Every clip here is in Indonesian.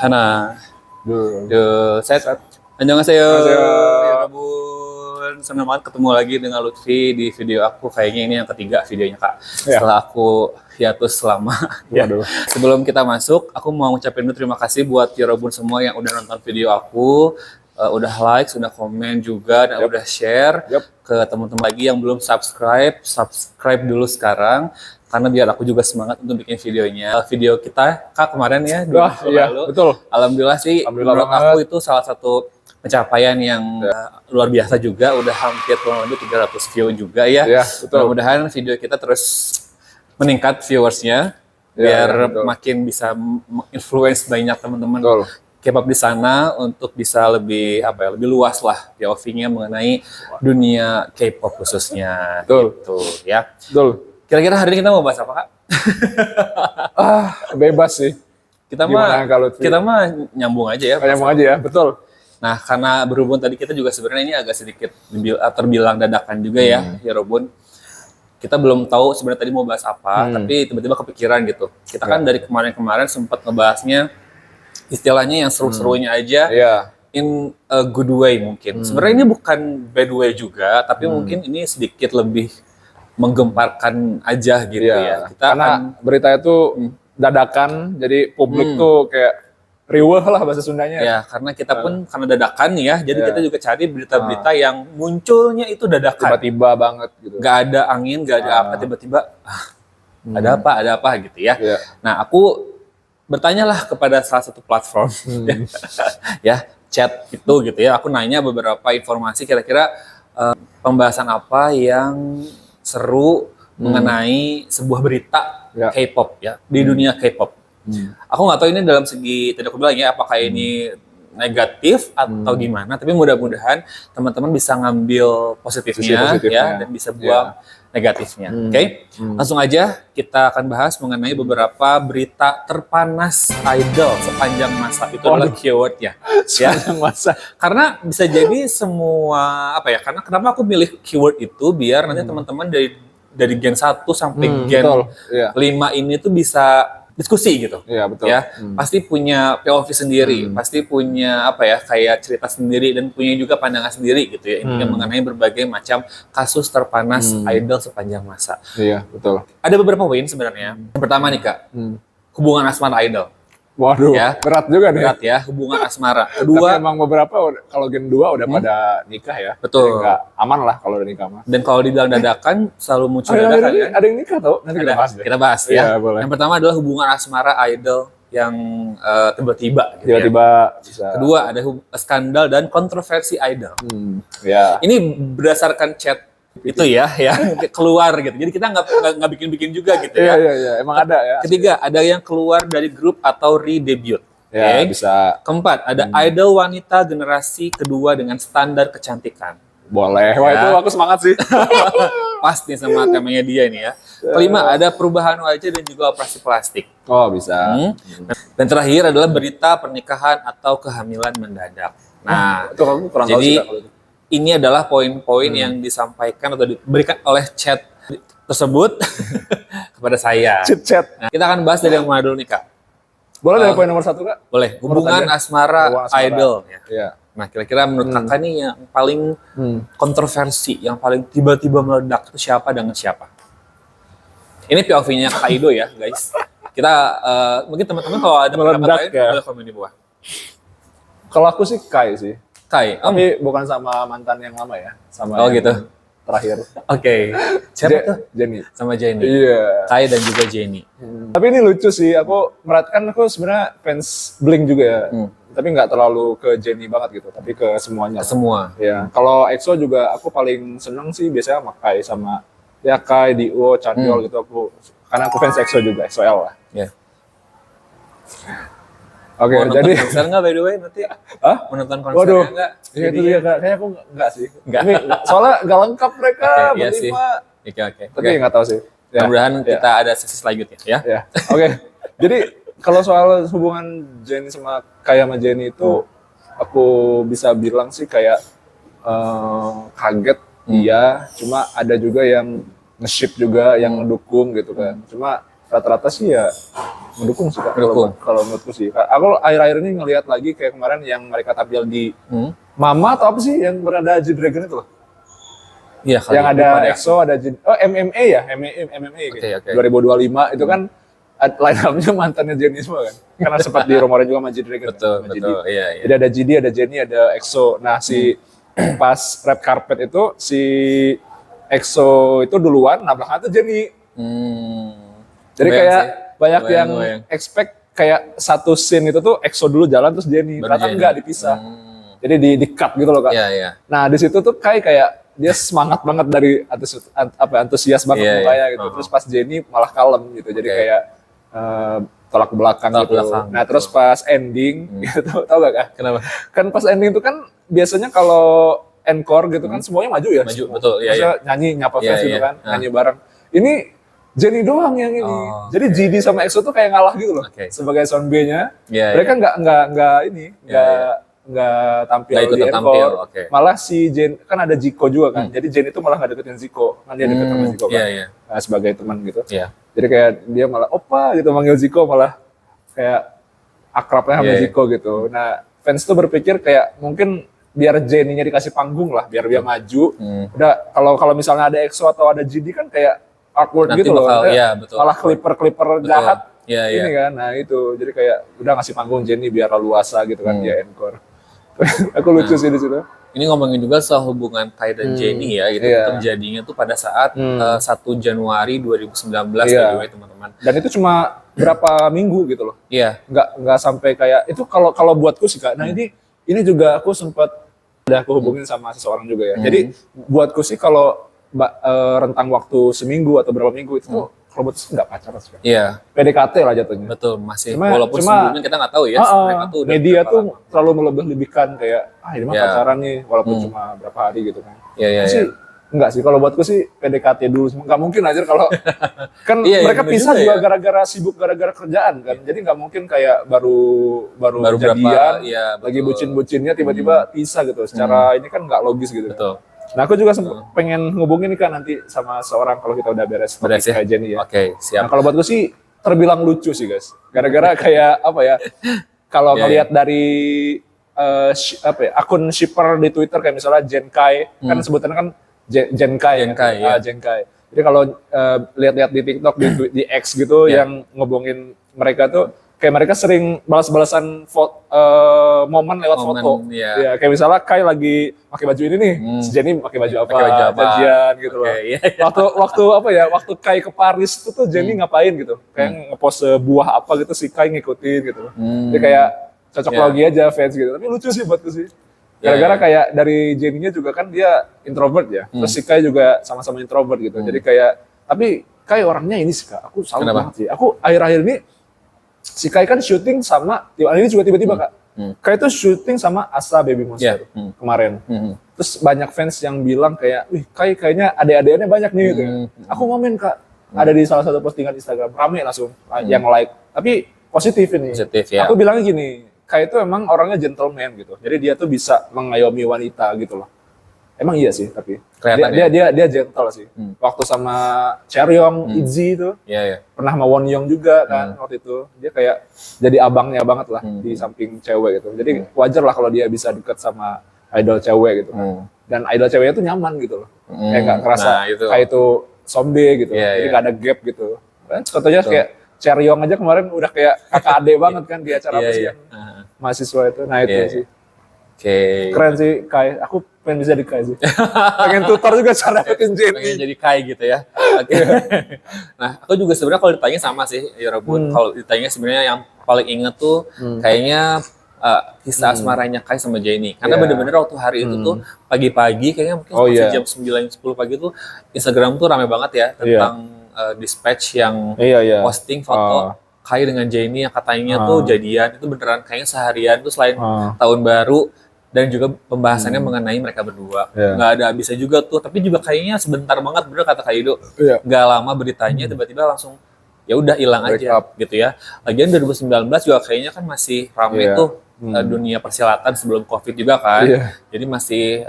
Hana. Set. Set. Annyeonghaseyo. Annyeonghaseyo. Ya Rabun. Senang banget ketemu lagi dengan Lutfi di video aku. Kayaknya ini yang ketiga videonya, Kak. Ya. Setelah aku hiatus selama. Ya. Waduh. Sebelum kita masuk, aku mau ngucapin dulu terima kasih buat ya Rabun semua yang udah nonton video aku. Udah like, sudah komen juga, dan udah share ke teman-teman lagi yang belum subscribe dulu sekarang, karena biar aku juga semangat untuk bikin videonya. Video kita Kak kemarin ya, 2 minggu iya, lalu. betul. Alhamdulillah sih, menurut aku itu salah satu pencapaian yang luar biasa juga, udah hampir kurang lebih 300 view juga ya. Iya, betul. Mudah-mudahan video kita terus meningkat viewersnya, biar makin bisa menginfluence banyak teman-teman K-pop di sana untuk bisa lebih lebih luas lah POV-nya mengenai dunia K-pop khususnya. Gitu ya. Betul. Kira-kira hari ini kita mau bahas apa, Kak? Bebas sih. Kita mah nyambung aja ya. Nyambung aja ya, betul. Nah, karena berhubung tadi kita juga sebenarnya ini agak sedikit terbilang dadakan juga ya, Robun. Kita belum tahu sebenarnya tadi mau bahas apa, tapi tiba-tiba kepikiran gitu. Kita kan dari kemarin-kemarin sempat ngebahasnya istilahnya yang seru-serunya aja, in a good way mungkin. Sebenarnya ini bukan bad way juga, tapi mungkin ini sedikit lebih menggemparkan aja gitu ya. Karena berita itu dadakan, jadi publik tuh kayak riweh lah bahasa Sundanya. Ya, karena kita pun karena dadakan ya, jadi kita juga cari berita-berita yang munculnya itu dadakan. Tiba-tiba banget gitu. Gak ada angin, gak ada apa, tiba-tiba ada apa gitu ya. Nah, aku bertanyalah kepada salah satu platform ya, chat itu gitu ya. Aku nanya beberapa informasi kira-kira pembahasan apa yang seru mengenai sebuah berita K-pop ya, di dunia K-pop. Aku nggak tahu ini dalam segi, tidak aku bilang ya, apakah ini negatif atau gimana, tapi mudah-mudahan teman-teman bisa ngambil positifnya ya, dan bisa buang negatifnya. Oke? Langsung aja kita akan bahas mengenai beberapa berita terpanas idol sepanjang masa. Itu adalah keyword ya. Sepanjang masa. Karena bisa jadi semua karena kenapa aku milih keyword itu, biar nanti teman-teman dari Gen 1 sampai Gen 5 ini tuh bisa diskusi gitu. Iya, betul. Ya, pasti punya POV sendiri, pasti punya kayak cerita sendiri, dan punya juga pandangan sendiri gitu ya, intinya mengenai berbagai macam kasus terpanas idol sepanjang masa. Iya, betul. Ada beberapa poin sebenarnya. Yang pertama nih, Kak, hubungan asmara idol. Waduh, ya, berat juga nih. Berat ya, hubungan asmara. Kedua, tapi emang beberapa kalau Gen 2 udah pada nikah ya. Betul. Jadi nggak aman lah kalau udah nikah mah. Dan kalau dibilang dadakan, selalu muncul dadakan ya. Ada yang nikah tau? Nanti kita bahas ya. Boleh. Yang pertama adalah hubungan asmara idol yang tiba-tiba gitu tiba-tiba bisa. Kedua ada skandal dan kontroversi idol. Ini berdasarkan chat itu ya keluar gitu. Jadi kita nggak bikin-bikin juga gitu ya. Iya, emang ada ya. Ketiga, ada yang keluar dari grup atau redebut. Ya, bisa. Keempat, ada idol wanita generasi kedua dengan standar kecantikan. Boleh. Wah, itu aku semangat sih. Pas nih sama temanya dia ini ya. Kelima, ada perubahan wajah dan juga operasi plastik. Oh, bisa. Dan terakhir adalah berita pernikahan atau kehamilan mendadak. Nah, itu kamu kurang tahu sih, Kak. Ini adalah poin-poin yang disampaikan atau diberikan oleh chat tersebut kepada saya. Chat. Nah, kita akan bahas dari yang mana dulu nih, Kak? Boleh dari poin nomor 1, Kak? Boleh. Hubungan asmara idol. Ya. Nah, kira-kira menurut Kakak nih yang paling kontroversi, yang paling tiba-tiba meledak itu siapa dengan siapa? Ini POV-nya Kak Ido ya, guys. Kita mungkin teman-teman kalau ada pendapat lain boleh komen di bawah. Kalau aku sih Kai sih. Kai. Tapi bukan sama mantan yang lama ya, sama gitu. Terakhir. Oke. Siapa tuh? Jennie. Sama Jennie. Iya. Kai dan juga Jennie. Tapi ini lucu sih, aku merhatikan, aku sebenarnya fans Blink juga ya. Tapi nggak terlalu ke Jennie banget gitu, tapi ke semuanya. Semua. Ya. Kalau EXO juga aku paling seneng sih biasanya sama Kai, sama Kai, Dio, Chanyeol gitu, karena aku fans EXO juga, EXO-L lah. Iya. Oke, jadi konser nggak by the way nanti? Menonton konsernya nggak? Iya itu dia, kayaknya aku nggak sih. Nggak. Soalnya nggak lengkap mereka iya sih. Oke. Tapi nggak tahu sih. Mudah-mudahan kita ada sesi selanjutnya ya. Oke. Jadi kalau soal hubungan Jennie sama Jennie itu, aku bisa bilang sih kayak kaget. Iya. Cuma ada juga yang nge-ship juga, yang mendukung gitu kan. Cuma rata-rata sih ya mendukung sih Kak. Mendukung. Kalau menurutku sih. Aku akhir-akhir ini ngelihat lagi kayak kemarin yang mereka tampil di Mama atau apa sih yang berada G-Dragon itu loh. Iya, Yang ada EXO, ada MMA ya, MMA gitu. 2025 itu kan line up-nya mantannya Jennie semua kan. Karena sempat di rumorin juga sama G-Dragon. Betul, sama betul. Iya. Jadi ada GD, ada Jennie, ada EXO. Nah, si pas red carpet itu si EXO itu duluan, nah belakang itu Jennie. Jadi kayak banyak yang expect kayak satu scene itu tuh EXO dulu jalan terus Jennie. Ternyata enggak, dipisah. Jadi di cut gitu loh Kak. Iya. Nah di situ tuh kayak dia semangat banget dari antusias banget mukanya gitu. Terus pas Jennie malah kalem gitu. Jadi kayak tolak ke belakang gitu. Nah terus pas ending gitu, tau gak Kak? Kenapa? Kan pas ending itu kan biasanya kalau encore gitu kan semuanya maju ya. Maju, betul. Iya. Nyanyi, nyapa fans gitu kan, nyanyi bareng. Ini Jennie doang yang ini. Jadi GD sama EXO tuh kayak ngalah gitu loh. Sebagai sound B-nya. Mereka nggak tampil di encore. Malah si Jen, kan ada Zico juga kan. Jadi Jen itu malah nggak deketin Zico. Kan dia deket sama Zico kan. Nah, sebagai teman gitu. Jadi kayak dia malah opa gitu manggil Zico, malah kayak akrabnya sama Zico gitu. Nah fans tuh berpikir kayak mungkin biar Jennie-nya dikasih panggung lah, biar dia maju. Udah kalau misalnya ada EXO atau ada GD kan kayak awkward nanti gitu loh. Betul. Malah clipper jahat. Ini kan. Nah itu jadi kayak udah ngasih panggung Jennie biar luasa gitu kan dia encore. Aku lucu sih di situ. Ini ngomongin juga soal hubungan Kai dan Jennie ya, itu terjadinya tuh pada saat 1 Januari 2019 by teman-teman. Dan itu cuma berapa minggu gitu loh. Nggak sampai kayak itu kalau buatku sih Kak. Nah ini juga aku sempat udah aku hubungin sama seseorang juga ya. Jadi buatku sih kalau rentang waktu seminggu atau berapa minggu itu tuh kalau buat nggak pacaran sih. PDKT lah jatuhnya. Betul, masih. Walaupun sebelumnya kita nggak tahu ya. Mereka tuh media tuh terlalu melebih-lebihkan kayak ini mah pacaran nih, walaupun cuma berapa hari gitu kan. Enggak sih, kalau buatku sih PDKT dulu. Nggak mungkin aja kalau kan mereka pisah juga gara-gara sibuk, gara-gara kerjaan kan. Jadi nggak mungkin kayak baru jadian, lagi bucin-bucinnya tiba-tiba pisah gitu. Secara ini kan nggak logis gitu. Betul. Nah aku juga pengen ngubungin nih kan nanti sama seorang kalau kita udah beres ya? kayak Jennie ya. Oke, siap. Nah kalau buat gue sih terbilang lucu sih guys. Gara-gara kayak apa ya, kalau ngelihat dari akun shipper di Twitter kayak misalnya Jenkai, kan sebutannya kan Jenkai. Jadi kalau lihat-lihat di TikTok, di X gitu yang ngobongin mereka tuh, kayak mereka sering balas-balasan momen lewat foto. Ya, kayak misalnya Kai lagi pakai baju ini nih, si Jennie pakai baju apa, janjian gitu loh. Waktu Kai ke Paris itu tuh Jennie ngapain gitu, kayak ngepost sebuah apa gitu, si Kai ngikutin gitu. Jadi kayak cocok lagi aja fans gitu. Tapi lucu sih buatku sih. Gara-gara kayak dari Jennie-nya juga kan dia introvert ya, terus si Kai juga sama-sama introvert gitu. Jadi kayak, tapi Kai orangnya ini sih Kak, aku salut banget sih. Aku akhir-akhir ini si Kai kan syuting sama, ini juga tiba-tiba Kak. Kai tuh syuting sama Asa Baby Monster kemarin. Terus banyak fans yang bilang kayak, wih Kai kayaknya adik-adiknya banyak nih gitu. Aku ngomen Kak, ada di salah satu postingan Instagram, rame langsung yang like. Tapi positif ini. Aku bilangnya gini, Kai itu emang orangnya gentleman gitu. Jadi dia tuh bisa mengayomi wanita gitu loh. Emang iya sih, tapi dia gentle sih. Waktu sama Chaeryeong, Itzy itu, pernah sama Wonyoung juga kan waktu itu. Dia kayak jadi abangnya banget lah di samping cewek gitu. Jadi wajar lah kalau dia bisa deket sama idol cewek gitu kan. Dan idol ceweknya tuh nyaman gitu loh. Kayak nggak ngerasa kayak itu zombie gitu. Jadi nggak ada gap gitu. Kan contohnya kayak Chaeryeong aja kemarin udah kayak kakak ade banget kan di acara apa sih yang mahasiswa itu. Nah itu sih. Keren sih Kai. Aku pengen bisa di Kai sih. Pengen tutor juga cara dapetin Jennie. Pengen jadi Kai gitu ya. Nah, aku juga sebenarnya kalau ditanya sama sih, Yorobun. Kalau ditanya sebenarnya yang paling inget tuh kayaknya kisah asmaranya Kai sama Jennie. Karena bener-bener waktu hari itu tuh pagi-pagi kayaknya mungkin masih jam 9-10 pagi tuh Instagram tuh rame banget ya tentang dispatch yang posting foto Kai dengan Jennie yang katanya tuh jadian. Itu beneran kayaknya seharian tuh selain tahun baru. Dan juga pembahasannya mengenai mereka berdua. Nggak ada habisnya juga tuh. Tapi juga kayaknya sebentar banget, bener kata Kak Ido. Nggak lama beritanya, tiba-tiba langsung ya udah hilang aja gitu ya. Lagian 2019 juga kayaknya kan masih ramai tuh dunia persilatan sebelum COVID juga kan. Jadi masih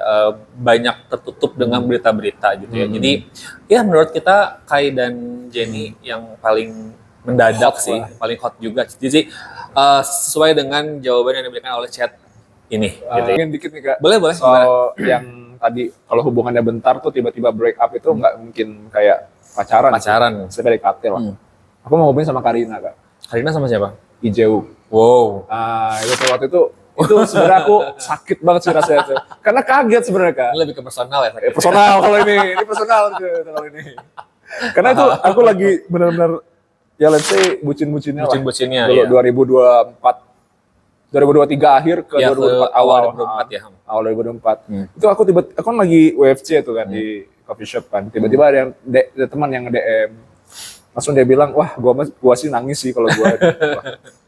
banyak tertutup dengan berita-berita gitu ya. Jadi ya menurut kita Kai dan Jennie yang paling mendadak Hot sih, lah. paling hot juga. Jadi sesuai dengan jawaban yang diberikan oleh chat ini. Gitu. Ingin dikit nih Kak. Boleh. So yang tadi kalau hubungannya bentar tuh tiba-tiba break up itu nggak mungkin kayak pacaran. Saya PDKT lah. Aku mau ngomongin sama Karina Kak. Karina sama siapa? Ijeu. Wow. Itu waktu itu sebenarnya aku sakit banget sih rasanya tuh. Karena kaget sebenarnya Kak. Ini lebih ke personal ya? Personal kalau ini personal kalau ini. Karena itu aku lagi benar-benar ya let's say bucin-bucinnya lah. Bucin-bucinnya Dulu ya. 2023 akhir ke Ya, 2024 awal 2024 ya. Awal 2024. Itu aku kan lagi WFC tuh kan di coffee shop kan. Tiba-tiba ada yang teman yang nge-DM. Langsung dia bilang, "Wah, gua sih nangis sih kalau gua."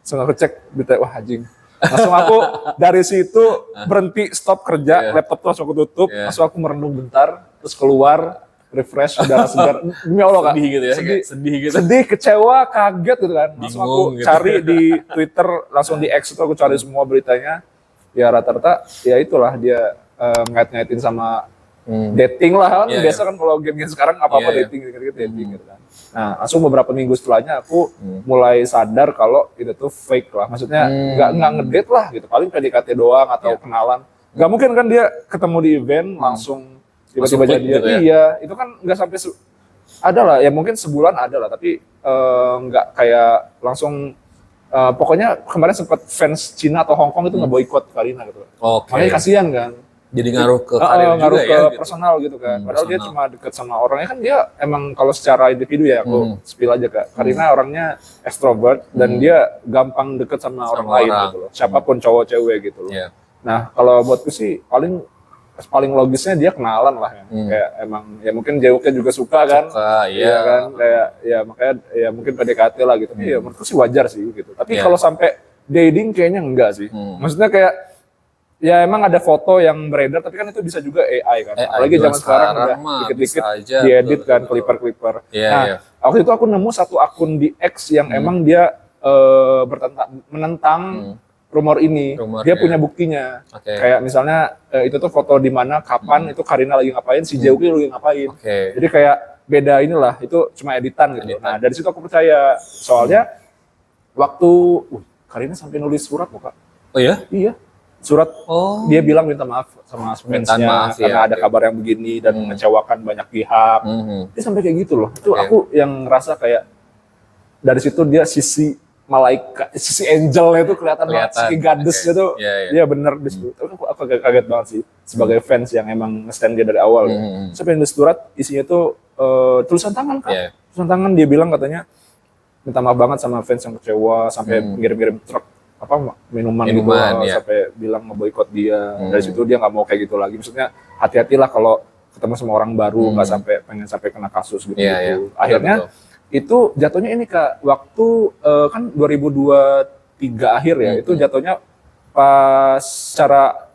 Langsung aku cek berita, wah anjing. Langsung aku dari situ berhenti stop kerja, laptop tuh langsung aku tutup, langsung aku merenung bentar, terus keluar, refresh, udara segar. Demi Allah Kak. Sedih gitu ya? Sedih gitu. Sedih, kecewa, kaget gitu kan. Langsung aku Bingung gitu. cari di Twitter, langsung di X itu aku cari semua beritanya. Ya rata-rata ya itulah dia ngait-ngaitin sama dating lah kan. Biasa kan kalau game-game sekarang apa-apa dating gitu kan. Nah, langsung beberapa minggu setelahnya aku mulai sadar kalau itu tuh fake lah. Maksudnya nggak ngedate lah gitu. Paling PDKT doang atau kenalan. Nggak mungkin kan dia ketemu di event langsung tiba-tiba jadi gitu ya? Iya, itu kan nggak sampai ada lah ya mungkin sebulan ada lah tapi nggak kayak langsung pokoknya kemarin sempat fans Cina atau Hong Kong itu ngeboikot Karina gitu. Makanya kasihan kan. Jadi ngaruh ke karir ngaruh juga ke ya? personal gitu kan. Padahal dia cuma deket sama orangnya kan dia emang kalau secara individu ya aku spill aja Kak. Karina orangnya extrovert dan dia gampang deket sama orang lain gitu loh. Siapapun cowok cewek gitu loh. Nah kalau buatku sih paling logisnya dia kenalan lah ya. Kayak emang ya mungkin Jewuknya juga suka kan. Iya kan kayak ya makanya ya mungkin PDKT lah gitu. Iya menurutku sih wajar sih gitu. Tapi kalau sampai dating kayaknya enggak sih. Maksudnya kayak ya emang ada foto yang beredar tapi kan itu bisa juga AI kan. Apalagi zaman sekarang udah dikit-dikit diedit kan clipper. Nah, waktu itu aku nemu satu akun di X yang emang dia menentang rumor ini. Dia punya buktinya. Kayak misalnya itu tuh foto di mana, kapan itu Karina lagi ngapain, si Jeuki lagi ngapain. Jadi kayak beda inilah, itu cuma editan gitu. Nah, dari situ aku percaya. Soalnya waktu Karina sampai nulis surat kok, Kak. Oh ya? Iya. Surat dia bilang minta maaf sama fansnya karena ada kabar yang begini dan mengecewakan banyak pihak. Dia sampai kayak gitu loh. Itu aku yang ngerasa kayak dari situ dia sisi malaikat, sisi angelnya itu kelihatan banget, sisi goddess-nya tuh dia bener di situ. Aku kaget banget sih sebagai fans yang emang nge-stand dia dari awal. Sampai nulis surat isinya tuh tulisan tangan kan. Tulisan tangan dia bilang katanya minta maaf banget sama fans yang kecewa sampai ngirim-ngirim truk minuman gitu sampai bilang ngeboikot dia. Dari situ dia nggak mau kayak gitu lagi. Maksudnya hati-hatilah kalau ketemu sama orang baru nggak sampai kena kasus gitu. Akhirnya itu jatuhnya ini Kak, waktu kan 2023 akhir ya, itu jatuhnya pas secara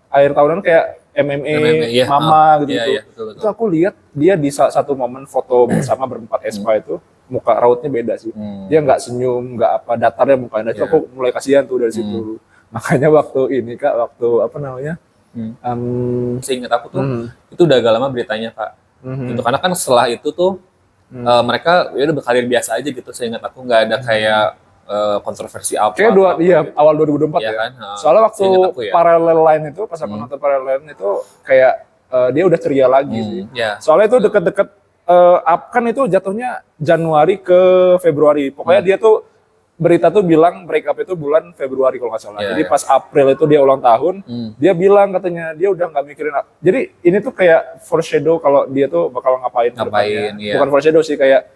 akhir tahunan kayak MMA Mama gitu. Itu aku lihat dia di satu momen foto bersama berempat Espa itu muka rautnya beda sih. Dia nggak senyum, nggak apa, datarnya mukanya. Itu aku mulai kasihan tuh dari situ. Makanya waktu ini Kak, seingat aku tuh itu udah agak lama beritanya Kak. Itu karena kan setelah itu tuh mereka ya udah berkarir biasa aja gitu. Seingat aku nggak ada kayak kontroversi apa. Kayak awal 2024 ya. Kan? Soalnya waktu paralel line itu pas aku nonton paralel line itu kayak dia udah ceria lagi sih. Soalnya itu deket-deket kan itu jatuhnya Januari ke Februari. Pokoknya dia tuh berita tuh bilang break up itu bulan Februari kalau nggak salah. Jadi pas April itu dia ulang tahun, dia bilang katanya dia udah nggak mikirin. Jadi ini tuh kayak foreshadow kalau dia tuh bakal ngapain. Bukan foreshadow sih, kayak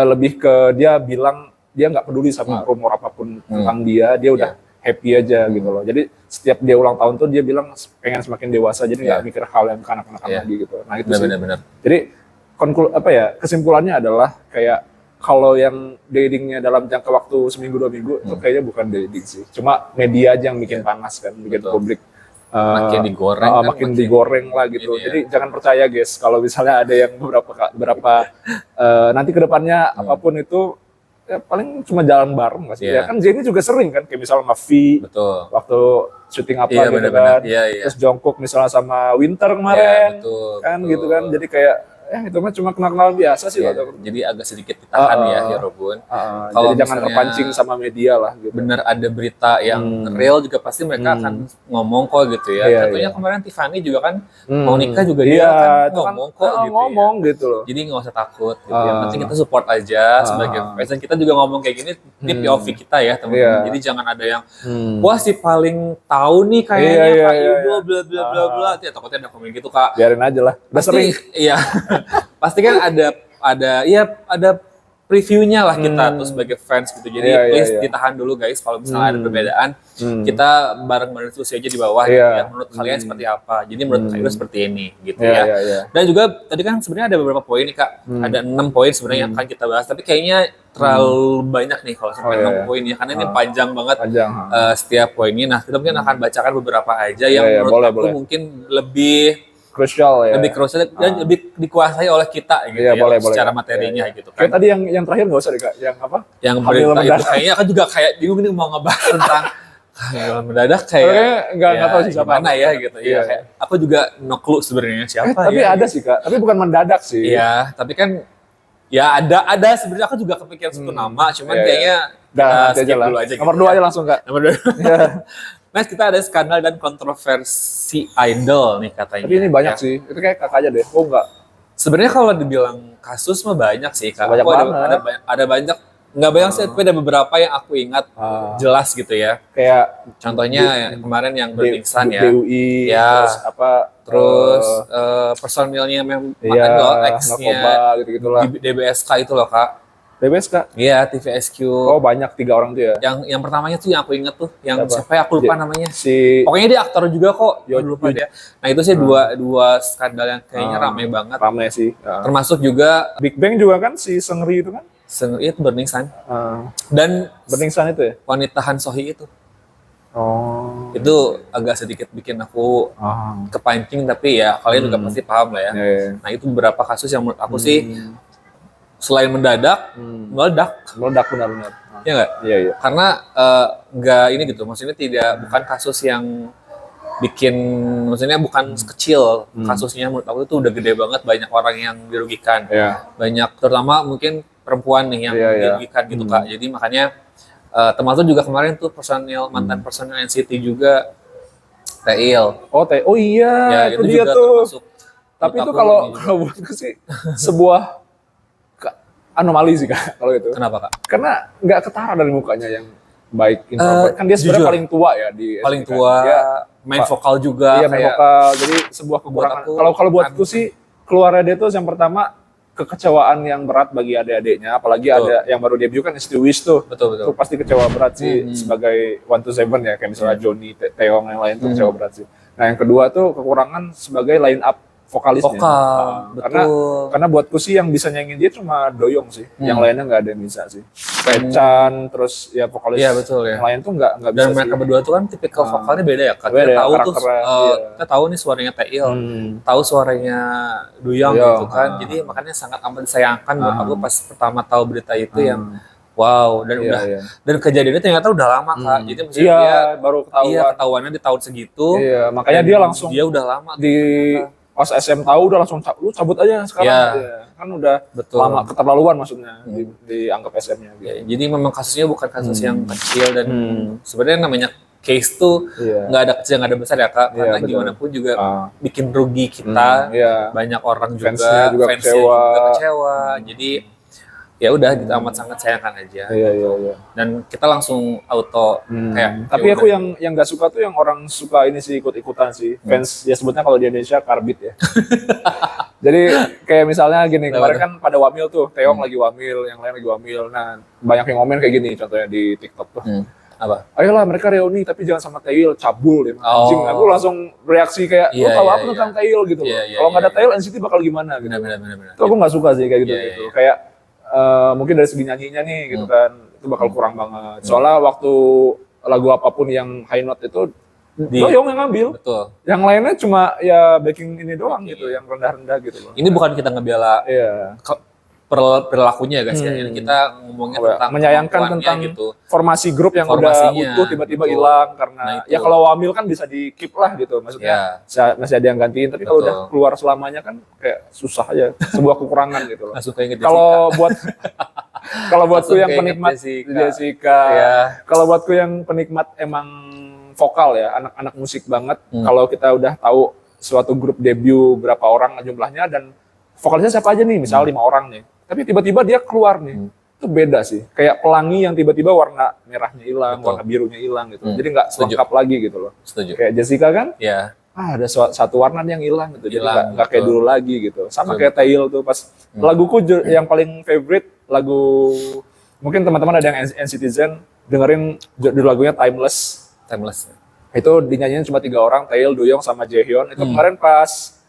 lebih ke dia bilang dia nggak peduli sama rumor apapun tentang dia udah happy aja gitu loh. Jadi setiap dia ulang tahun tuh dia bilang pengen semakin dewasa, jadi nggak mikir hal yang kanak-kanak lagi gitu. Nah itu sih. Jadi kesimpulannya adalah kayak kalau yang datingnya dalam jangka waktu seminggu 2 minggu itu kayaknya bukan dating sih, cuma media aja yang bikin panas kan, bikin publik makin digoreng digoreng lah gitu. Jadi jangan percaya guys kalau misalnya ada yang beberapa nanti kedepannya apapun itu ya paling cuma jalan bareng nggak sih? Ya kan Jennie juga sering kan kayak misalnya sama V waktu syuting apa gitu kan, terus Jungkook misalnya sama Winter kemarin kan gitu kan. Jadi kayak itu mah cuma kenal-kenalan biasa sih Ya, lah. jadi agak sedikit ditahan ya Hirobun. Jadi jangan terpancing sama media lah gitu. Bener ada berita yang real juga pasti mereka akan ngomong kok gitu ya. Contohnya kemarin Tiffany juga kan mau nikah juga dia kan ngomong kok gitu ngomong ya. gitu loh. Jadi nggak usah takut gitu ya. Penting kita support aja sebagai fans. Dan kita juga ngomong kayak gini ini POV kita ya teman-teman. Jadi jangan ada yang wah si paling tahu nih kayaknya Kak Yudo bla bla bla bla. Ya takutnya ada komen gitu Kak. Biarin aja lah. Udah sering. Iya. Pasti kan ada previewnya lah kita tuh sebagai fans gitu. Jadi please ditahan dulu guys kalau misalnya ada perbedaan. Kita bareng-bareng diskusi aja di bawah gitu ya. Menurut kalian seperti apa? Jadi menurut Kak seperti ini gitu ya. Dan juga tadi kan sebenarnya ada beberapa poin nih Kak. Ada 6 poin sebenarnya yang akan kita bahas. Tapi kayaknya terlalu banyak nih kalau sampai 6 poin ya. Karena ini panjang banget setiap poinnya. Nah kita mungkin akan bacakan beberapa aja yang menurut aku mungkin lebih krusial ya. Lebih krusial dan lebih dikuasai oleh kita gitu ya, secara materinya gitu kan. Kayak tadi yang terakhir nggak usah deh Kak, yang apa? Yang berita itu kayaknya aku juga kayak bingung nih mau ngebahas tentang hamil mendadak kayak nggak tahu sih siapa mana ya gitu. Iya kayak aku juga no clue sebenarnya siapa tapi ada sih Kak, tapi bukan mendadak sih. Iya, tapi kan ya ada sebenarnya aku juga kepikiran satu nama, cuman kayaknya skip dulu aja. Nomor 2 aja langsung Kak. Nomor 2. Next kita ada skandal dan kontroversi idol nih katanya. Tapi ini banyak sih, itu kayak Kakak aja deh. Oh enggak. Sebenarnya kalau dibilang kasus mah banyak sih Kak. Banyak ada banyak, nggak banyak sih, tapi ada beberapa yang aku ingat jelas gitu ya. Kayak contohnya kemarin yang berpingsan ya. DUI, terus personilnya memang ex-nya gitu-gitulah. Di DBSK itu loh Kak. DBSK? Iya, TVSQ. Oh banyak 3 orang tuh ya? Yang pertamanya tuh yang aku inget tuh, yang siapa ya aku lupa namanya. Pokoknya dia aktor juga kok, lupa dia. Nah itu sih dua skandal yang kayaknya ramai banget. Ramai sih. Termasuk juga Big Bang juga kan si Seungri itu kan? Seungri itu Burning Sun. Dan Burning Sun itu ya? wanita Han Sohee itu. Itu agak sedikit bikin aku kepancing, tapi ya kalian juga pasti paham lah ya. Nah itu beberapa kasus yang menurut aku sih selain mendadak, meledak benar-benar. Iya nggak? Iya. Karena nggak ini gitu, maksudnya bukan kasus yang bikin, maksudnya bukan kecil kasusnya, menurut aku itu udah gede banget, banyak orang yang dirugikan, banyak terutama mungkin perempuan nih yang dirugikan gitu Kak. Jadi makanya termasuk juga kemarin tuh mantan personil NCT juga Taeil. Oh iya, ya, itu dia juga tuh. termasuk. Tapi itu kalau buatku sih sebuah anomali sih Kak kalau itu. Kenapa Kak? Karena nggak ketara dari mukanya yang baik introvert. Kan dia sebenarnya paling tua ya di paling tua, main vokal juga. Iya, main vokal. Jadi sebuah kekurangan. Kalau buatku sih keluarnya dia tuh yang pertama kekecewaan yang berat bagi adik-adiknya, apalagi ada yang baru debut kan Isti Wish tuh. Betul. Itu pasti kecewa berat sih sebagai 127 ya, kayak misalnya Johnny, Taeyong yang lain tuh kecewa berat sih. Nah, yang kedua tuh kekurangan sebagai line up vokalisnya. Karena buatku sih yang bisa nyanyiin dia cuma Doyoung sih. Yang lainnya nggak ada yang bisa sih. Chan, terus ya vokalis yang lain tuh nggak bisa. Dan mereka berdua tuh kan tipikal vokalnya beda ya Kak. Kita tahu tuh, kita tahu nih suaranya Taeil, tahu suaranya Doyoung gitu kan. Jadi makanya sangat amat disayangkan buat aku pas pertama tahu berita itu yang wow, dan dan kejadiannya ternyata udah lama Kak. Jadi maksudnya dia baru ketahuannya di tahun segitu. Iya, makanya dia udah lama pas SM tahu udah langsung lu cabut aja sekarang kan udah lama keterlaluan maksudnya dianggap SM-nya gitu. Jadi memang kasusnya bukan kasus yang kecil, dan sebenarnya namanya case tuh nggak ada kecil nggak ada besar ya Kak, karena gimana pun juga bikin rugi kita, banyak orang juga fansnya juga kecewa. Jadi ya udah kita amat sangat sayangkan aja. Iya. Dan kita langsung auto kayak. Tapi aku yang nggak suka tuh yang orang suka ini sih ikut-ikutan sih. Fans ya sebutnya kalau di Indonesia karbit ya. Jadi kayak misalnya gini, kemarin kan pada wamil tuh, Taeyong lagi wamil, yang lain lagi wamil. Nah, banyak yang komen kayak gini contohnya di TikTok tuh. Apa? Ayolah mereka reuni tapi jangan sama Taeil, cabul ya anjing. Aku langsung reaksi kayak lu tahu apa tentang Taeil gitu loh. Kalau nggak ada Taeil NCT bakal gimana gitu. Benar. Itu aku nggak suka sih kayak gitu. Kayak mungkin dari segi nyanyinya nih gitu kan, itu bakal kurang banget. Soalnya waktu lagu apapun yang high note itu Doyoung yang ngambil. Betul. Yang lainnya cuma ya backing ini doang gitu, yang rendah-rendah gitu loh. Ini bukan kita ngebela perilakunya guys ya. Ini kita ngomongnya tentang menyayangkan tentang gitu. Formasi grup yang udah utuh tiba-tiba hilang karena ya kalau wamil kan bisa di keep lah gitu, maksudnya masih ada yang gantiin, tapi kalau udah keluar selamanya kan kayak susah aja, sebuah kekurangan gitu loh. Kalau buatku yang penikmat Jessica, kalau buatku yang penikmat emang vokal ya, anak-anak musik banget, kalau kita udah tahu suatu grup debut berapa orang jumlahnya dan vokalisnya siapa aja nih, misal 5 orang nih, tapi tiba-tiba dia keluar nih, itu beda sih. Kayak pelangi yang tiba-tiba warna merahnya hilang, warna birunya hilang gitu. Jadi nggak selengkap lagi gitu loh. Setuju. Kayak Jessica kan, ada satu warna yang hilang gitu, jadi nggak kayak dulu lagi gitu. Sama kayak Tail tuh pas laguku yang paling favorite lagu, mungkin teman-teman ada yang NCTzen dengerin judul lagunya Timeless. Itu dinyanyiin cuma 3 orang, Tail, Doyoung sama Jaehyun. Itu kemarin pas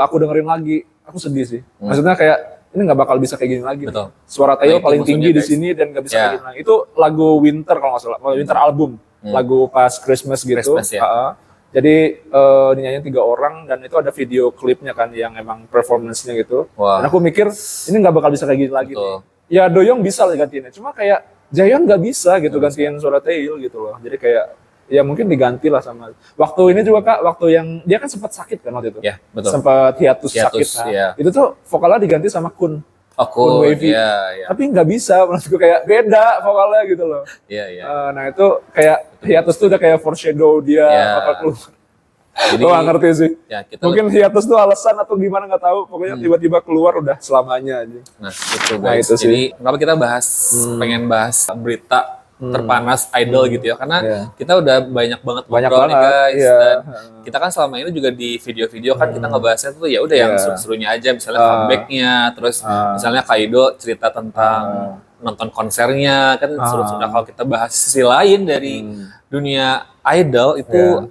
aku dengerin lagi, aku sedih sih. Maksudnya kayak ini nggak bakal bisa kayak gini lagi. Betul. Suara Taeil paling tinggi di sini dan nggak bisa kayak gini lagi. Itu lagu Winter kalau nggak salah, Winter album, lagu pas Christmas gitu. Jadi dinyanyiin 3 orang dan itu ada video klipnya kan yang emang performance-nya gitu. Dan aku mikir ini nggak bakal bisa kayak gini lagi. Ya Doyoung bisa lah gantiinnya, cuma kayak Jaehyun nggak bisa gitu gantiin suara Taeil gitu loh. Jadi kayak ya mungkin diganti lah sama waktu ini juga Kak, waktu yang dia kan sempat sakit kan waktu itu. Ya, betul. Sempat hiatus sakit. Nah, itu tuh vokalnya diganti sama Kun. Kun Wavy. Tapi nggak bisa, menurutku kayak beda vokalnya gitu loh. Nah itu kayak hiatus tuh udah kayak foreshadow dia bakal keluar. Jadi gak ngerti sih. Mungkin hiatus tuh alasan atau gimana nggak tahu. Pokoknya tiba-tiba keluar udah selamanya aja. Nah itu guys. Itu jadi kenapa kita pengen bahas berita terpanas idol gitu ya, karena kita udah banyak banget ngobrol nih guys, dan kita kan selama ini juga di video-video kan kita ngebahasnya tuh ya udah yang seru-serunya aja, misalnya comebacknya, terus misalnya Kaido cerita tentang nonton konsernya kan seru-seru. Kalau kita bahas sisi lain dari dunia idol itu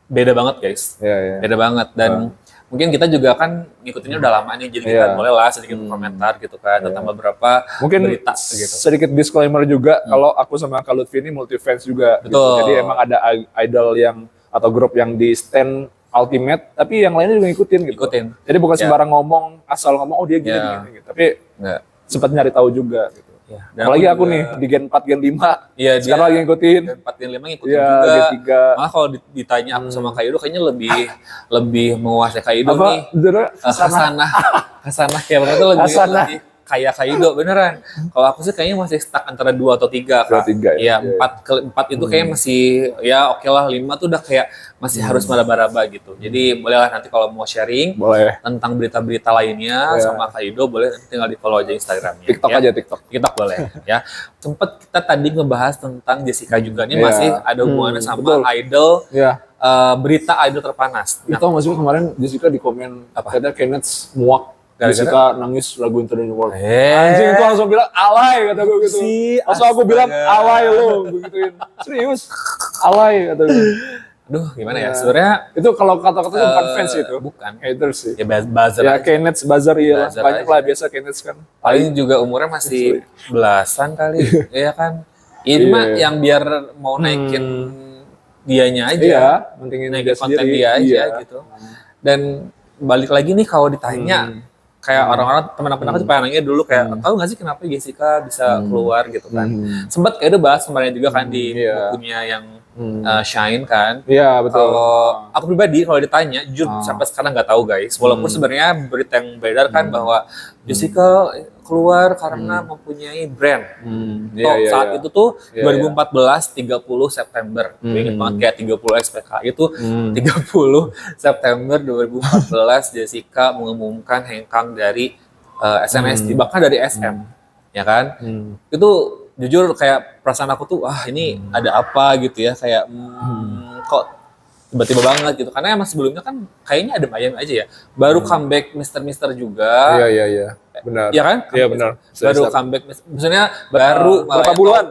beda banget guys, beda banget. Dan mungkin kita juga kan ngikutinnya udah lama nih, jadi kita boleh lah sedikit komentar gitu kan tentang beberapa berita gitu. Sedikit disclaimer juga, kalau aku sama Kak Lutfi ini multi fans juga. Gitu. Jadi emang ada idol yang atau grup yang di stand ultimate, tapi yang lainnya juga ngikutin gitu. Jadi bukan sembarang ngomong, asal ngomong dia gini, gitu. Tapi sempat nyari tahu juga gitu. Apalagi aku nih di Gen 4, Gen 5, sekarang lagi ngikutin. Gen 4, Gen 5 ngikutin juga. Gen 3. Malah kalau ditanya aku sama Kaido kayaknya lebih menguasai Kaido nih. Hasanah kayak bener tuh lebih kayak Kaido beneran. Kalau aku sih kayaknya masih stuck antara 2 atau 3 Kak. 3 ya. 4 itu kayaknya masih ya oke lah, 5 tuh udah kayak masih harus meraba-raba gitu. Jadi bolehlah nanti kalau mau sharing tentang berita-berita lainnya sama Kaido, boleh tinggal di follow aja Instagramnya. TikTok aja, TikTok boleh ya. Sempet kita tadi ngebahas tentang Jessica juga, ini masih ada hubungannya sama idol. Berita idol terpanas. Itu maksudnya kemarin Jessica di komen katanya Kenneth muak. Jessica nangis lagu Into the World. Anjing itu langsung bilang alay kata gue gitu. Langsung aku bilang alay lo begituin. Serius. Alay kata gue. Aduh gimana ya sebenarnya itu kalau kata-kata itu bukan fans itu. Bukan. Haters sih. Ya buzzer. Ya Kenneth buzzer iya lah. Banyak lah biasa Kenneth kan. Paling juga umurnya masih belasan kali. Iya kan. Ini mah yang biar mau naikin dianya aja. Naikin konten dia aja gitu. Dan balik lagi nih kalau ditanya kayak orang-orang teman-teman aku tuh pengen nanya dulu kayak tahu nggak sih kenapa Jessica bisa keluar gitu kan. Sempat kayak udah bahas kemarin juga kan di bukunya yang Shine kan. Iya betul. Kalau aku pribadi kalau ditanya jujur sampai sekarang nggak tahu guys. Walaupun sebenarnya berita yang beredar kan bahwa Jessica keluar karena mempunyai brand. Saat itu tuh 2014 30 September. Ingat banget kayak 30 SPK itu 30 September 2014 Jessica mengumumkan hengkang dari SNSD bahkan dari SM. Ya kan? Itu jujur kayak perasaan aku tuh ini ada apa gitu ya, kayak kok tiba-tiba banget gitu, karena emang sebelumnya kan kayaknya ada ayam aja ya, baru comeback Mister juga. Iya benar. Iya kan? Iya benar. Baru comeback, maksudnya baru berapa bulan?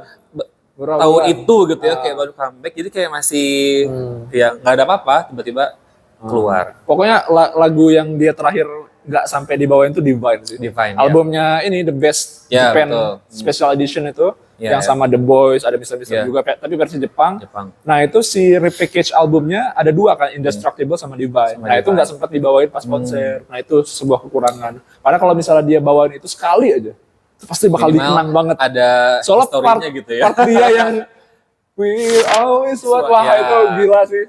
Tahun itu gitu ya, kayak baru comeback, jadi kayak masih ya nggak ada apa-apa, tiba-tiba keluar. Pokoknya lagu yang dia terakhir nggak sampai dibawain tuh Divine sih. Divine. Albumnya ini The Best Japan Special Edition itu yang sama The Boys, ada Mr. juga, tapi versi Jepang. Nah itu si repackage albumnya ada 2 kan, Indestructible sama Divine. Nah itu nggak sempat dibawain pas konser. Nah itu sebuah kekurangan. Karena kalau misalnya dia bawain itu sekali aja, itu pasti bakal dikenang banget. Ada historinya gitu ya. Part dia yang We Always What, wah itu gila sih.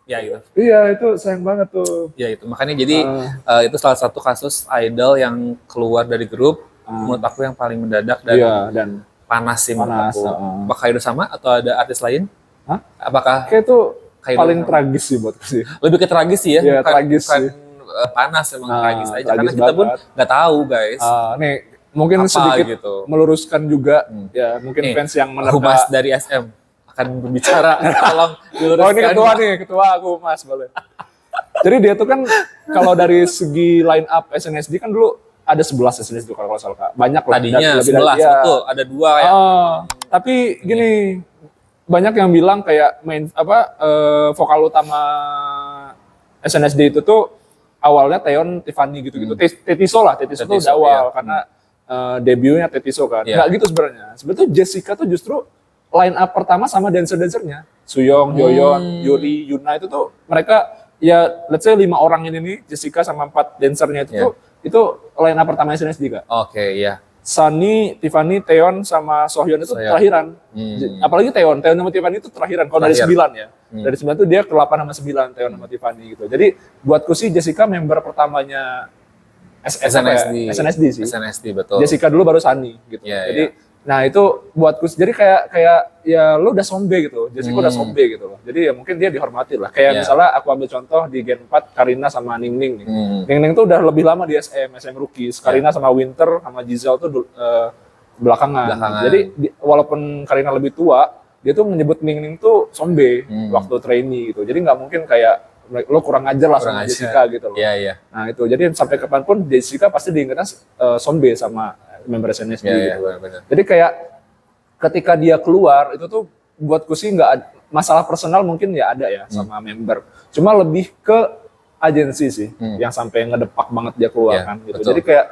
Ya itu. Iya itu sayang banget tuh. Ya itu makanya jadi itu salah satu kasus idol yang keluar dari grup menurut aku yang paling mendadak dan panas sih menurut aku. Apakah itu sama atau ada artis lain? Hah? Apakah kayak itu paling tragis sih buat sih. Lebih ke tragis sih ya. Iya tragis sih. Panas emang tragis aja karena kita pun nggak tahu guys. Nih mungkin apa, sedikit gitu. Meluruskan juga ya mungkin fans yang menerka. Humas dari SM akan berbicara, tolong diluruskan. Oh ini ketua aku Mas boleh. Jadi dia tuh kan kalau dari segi line up SNSD kan dulu ada 11 SNSD kalau salah Kak. Banyak lah. Tadinya 11 betul, ada 2 yang. Tapi gini, banyak yang bilang kayak vokal utama SNSD itu tuh awalnya Taeyeon, Tiffany gitu-gitu. Tetiso tuh udah awal karena debutnya Tetiso kan. Nggak gitu sebenarnya. Sebetulnya Jessica tuh justru line up pertama sama dancer-dancernya. Suyong, Hyoyeon, Yuri, Yuna itu tuh mereka ya let's say 5 orang ini nih, Jessica sama 4 dancernya itu line up pertama SNSD Kak. Oke, iya. Sunny, Tiffany, Taeyeon sama Sohyeon itu terakhiran. Apalagi Taeyeon sama Tiffany itu terakhiran kalau dari 9 ya. Dari 9 tuh dia ke 8 sama 9 Taeyeon sama Tiffany gitu. Jadi buatku sih Jessica member pertamanya SNSD sih. SNSD betul. Jessica dulu baru Sunny gitu. Jadi nah itu buatku jadi kayak ya lo udah sombe gitu. Jessica udah sombe gitu loh. Jadi ya mungkin dia dihormati lah. Kayak misalnya aku ambil contoh di Gen 4 Karina sama Ningning nih. Ningning tuh udah lebih lama di SM Rookies. Karina sama Winter sama Giselle tuh belakangan. Jadi walaupun Karina lebih tua, dia tuh menyebut Ningning tuh sombe waktu trainee gitu. Jadi nggak mungkin kayak lo kurang ajar lah sama Jessica gitu loh. Nah itu jadi sampai kapanpun Jessica pasti diingatnya sombe sama member SNSD gitu. Bener. Jadi kayak ketika dia keluar itu tuh buatku sih nggak masalah personal mungkin ya ada ya sama member. Cuma lebih ke agensi sih yang sampai ngedepak banget dia keluar kan gitu. Betul. Jadi kayak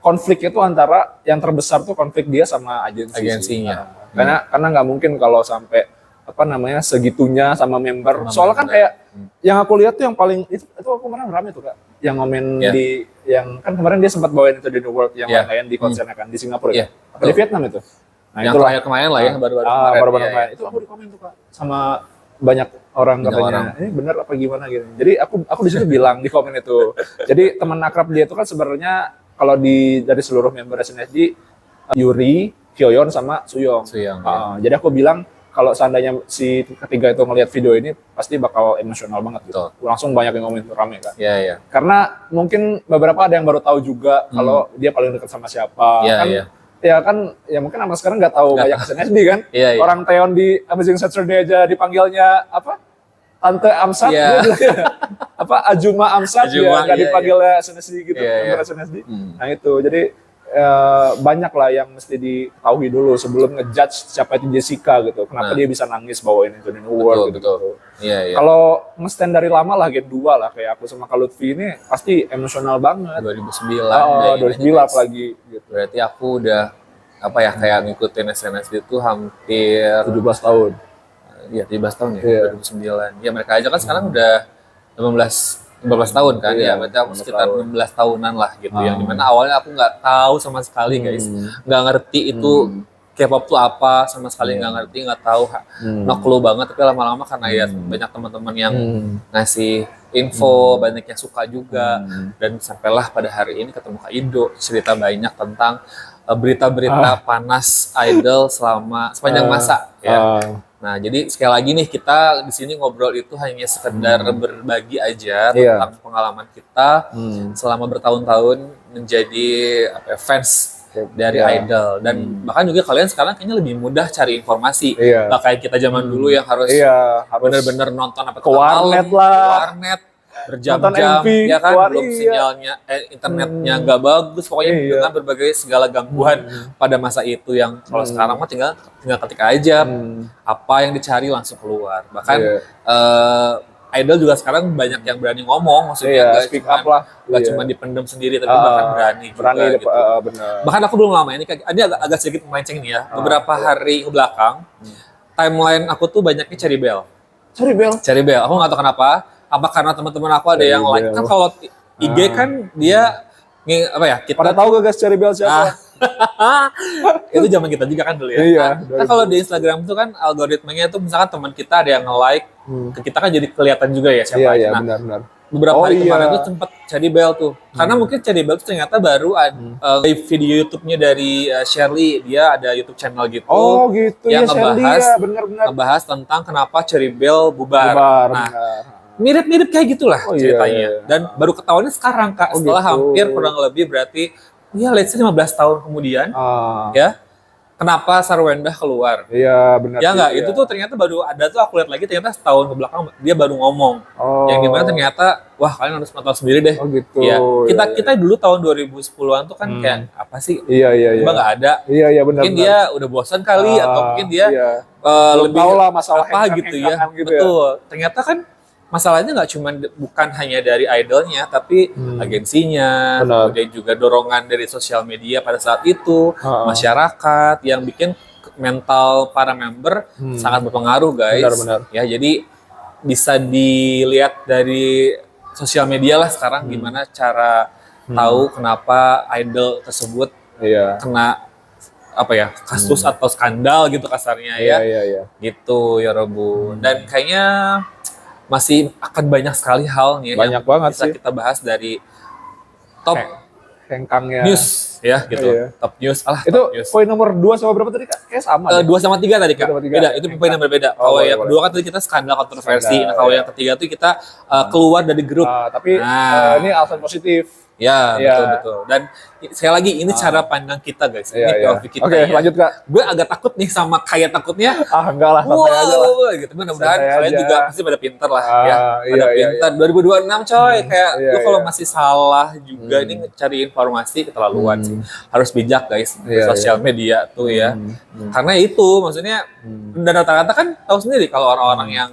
konfliknya tuh antara yang terbesar tuh konflik dia sama agensinya. Karena nggak mungkin kalau sampai segitunya sama member. Soalnya kan kayak yang aku lihat tuh yang paling itu aku kemarin rame tuh Kak. Yang ngomen di yang kan kemarin dia sempat bawain itu di New World yang lain di konsernya kan di Singapura ya. Apa di Vietnam itu. Nah, yang terakhir kemarin lah ya baru-baru kemarin. Itu aku di komen tuh Kak sama banyak orang katanya. Ini benar apa gimana gitu. Jadi aku di situ bilang di komen itu. Jadi teman akrab dia itu kan sebenarnya kalau dari seluruh member SNSD Yuri, Hyoyeon sama Suyong. Jadi aku bilang kalau seandainya si ketiga itu ngelihat video ini pasti bakal emosional banget gitu. Langsung banyak yang ngomongin rame kan. Karena mungkin beberapa ada yang baru tahu juga kalau dia paling dekat sama siapa. Ya mungkin sama sekarang nggak tahu banyak SNSD kan. Orang Taeyeon di Amazing Saturday aja dipanggilnya apa? Tante Amsat Ajuma Amsat ya nggak dipanggilnya SNSD gitu. SNSD. Nah itu jadi banyak lah yang mesti diketahui dulu sebelum ngejudge siapa itu Jessica gitu. Kenapa dia bisa nangis bawain itu di New World gitu. Kalau nge-stand dari lama lah Gen 2 lah kayak aku sama Kak Lutfi ini pasti emosional banget. 2009 apalagi gitu. Berarti aku udah kayak ngikutin SNSD itu hampir 17 tahun. Iya, 17 tahun ya. 2009. Ya mereka aja kan sekarang udah 15 tahun kan ya, berarti aku sekitar 16 tahunan lah gitu, yang dimana awalnya aku nggak tahu sama sekali guys, nggak ngerti itu K-pop tuh apa, sama sekali nggak tahu, no clue banget, tapi lama-lama karena ya banyak teman-teman yang ngasih info, banyak yang suka juga, dan sampailah pada hari ini ketemu Kak Ido, cerita banyak tentang berita-berita panas idol sepanjang masa ya. Nah, jadi sekali lagi nih kita di sini ngobrol itu hanya sekedar berbagi aja tentang pengalaman kita selama bertahun-tahun menjadi fans dari idol, dan bahkan juga kalian sekarang kayaknya lebih mudah cari informasi. Nggak kayak kita zaman dulu yang harus benar-benar nonton ke warnet lah. Berjam-jam ya kan, belum sinyalnya internetnya nggak bagus, pokoknya dengan berbagai segala gangguan pada masa itu, yang kalau sekarang mah tinggal ketik aja apa yang dicari langsung keluar. Bahkan idol juga sekarang banyak yang berani ngomong, maksudnya Iya, nggak speak cuma up lah. nggak Iya. cuma dipendam sendiri, tapi bahkan berani juga gitu. Benar. Bahkan aku belum lama ini agak sedikit melenceng nih ya. Beberapa hari ke belakang, timeline aku tuh banyaknya Cherry Bell. Cherry Bell. Aku nggak tahu kenapa. Apa karena teman-teman aku ada Cherry yang like, Bell. kan kalau IG kan dia apa ya, kita Pada tahu gak guys Cherry Bell siapa? itu zaman kita juga kan dulu ya. Iya. Nah, kalau di Instagram itu kan algoritmanya tuh misalkan teman kita ada yang nge-like, ke kita kan jadi kelihatan juga ya siapa aja. Iya, Nah, benar. beberapa hari iya. kemarin tuh sempat Cherry Bell tuh. Karena mungkin Cherry Bell tuh ternyata baru ada video YouTube-nya dari Shirley, dia ada YouTube channel gitu. Oh gitu yang ya Shelly ngebahas ya, benar-benar. ngebahas tentang kenapa Cherry Bell bubar. Nah, benar. mirip-mirip kayak gitulah Oh, iya, ceritanya. iya. Dan baru ketahuannya sekarang Kak, setelah gitu. hampir kurang lebih berarti ya let's say 15 tahun kemudian ya. Kenapa Sarwenda keluar? Iya, benar. Ya enggak, iya. itu tuh ternyata baru ada tuh aku lihat lagi ternyata setahun ke belakang dia baru ngomong. Oh. Yang dimana ternyata wah kalian harus nonton sendiri deh. Oh gitu. Ya, kita Iya. kita dulu tahun 2010-an tuh kan kayak apa sih? Iya. Coba nggak ada. Iya, benar. Mungkin dia udah bosan kali atau mungkin dia Belum lebih tahu lah masalah apa gitu ya. gitu Betul. Ternyata kan masalahnya nggak cuma bukan hanya dari idolnya, tapi agensinya, Benar. kemudian juga dorongan dari sosial media pada saat itu, masyarakat yang bikin mental para member sangat berpengaruh guys. Benar. Ya jadi bisa dilihat dari sosial media lah sekarang gimana cara tahu kenapa idol tersebut kena apa ya kasus atau skandal gitu kasarnya ya. Iya. Gitu ya Robu. Dan kayaknya masih akan banyak sekali hal nih Banyak yang banget bisa sih. kita bahas dari top Hengkangnya. news ya gitu. Iya. Top news. Itu top news. poin nomor 2 sama berapa tadi Kak? Kayak sama. deh. 2 sama 3 tadi Kak. 2 sama 3. Beda, itu poin yang berbeda. Kalau boleh, yang boleh. kedua kan tadi kita skandal kontroversi. Skandal, Nah, kalau ya. yang ketiga tuh kita keluar dari grup. Tapi Nah. ini alasan positif. Ya, Iya. betul. Dan sekali lagi ini cara pandang kita guys. Ini Iya. POV kita Oke, ya. lanjut Kak. Gue agak takut nih sama kayak takutnya. Enggak lah, santai aja lah. Wow, gitu. Mudah-mudahan Santai kalian aja. juga pasti pada pinter lah ya. Pada iya, pinter. 2026 coy, kayak Iya, lu kalau iya. masih salah juga ini cari informasi keterlaluan sih. Harus bijak guys di Iya, sosial media tuh ya. Karena itu maksudnya dan rata-rata kan tahu sendiri kalau orang-orang yang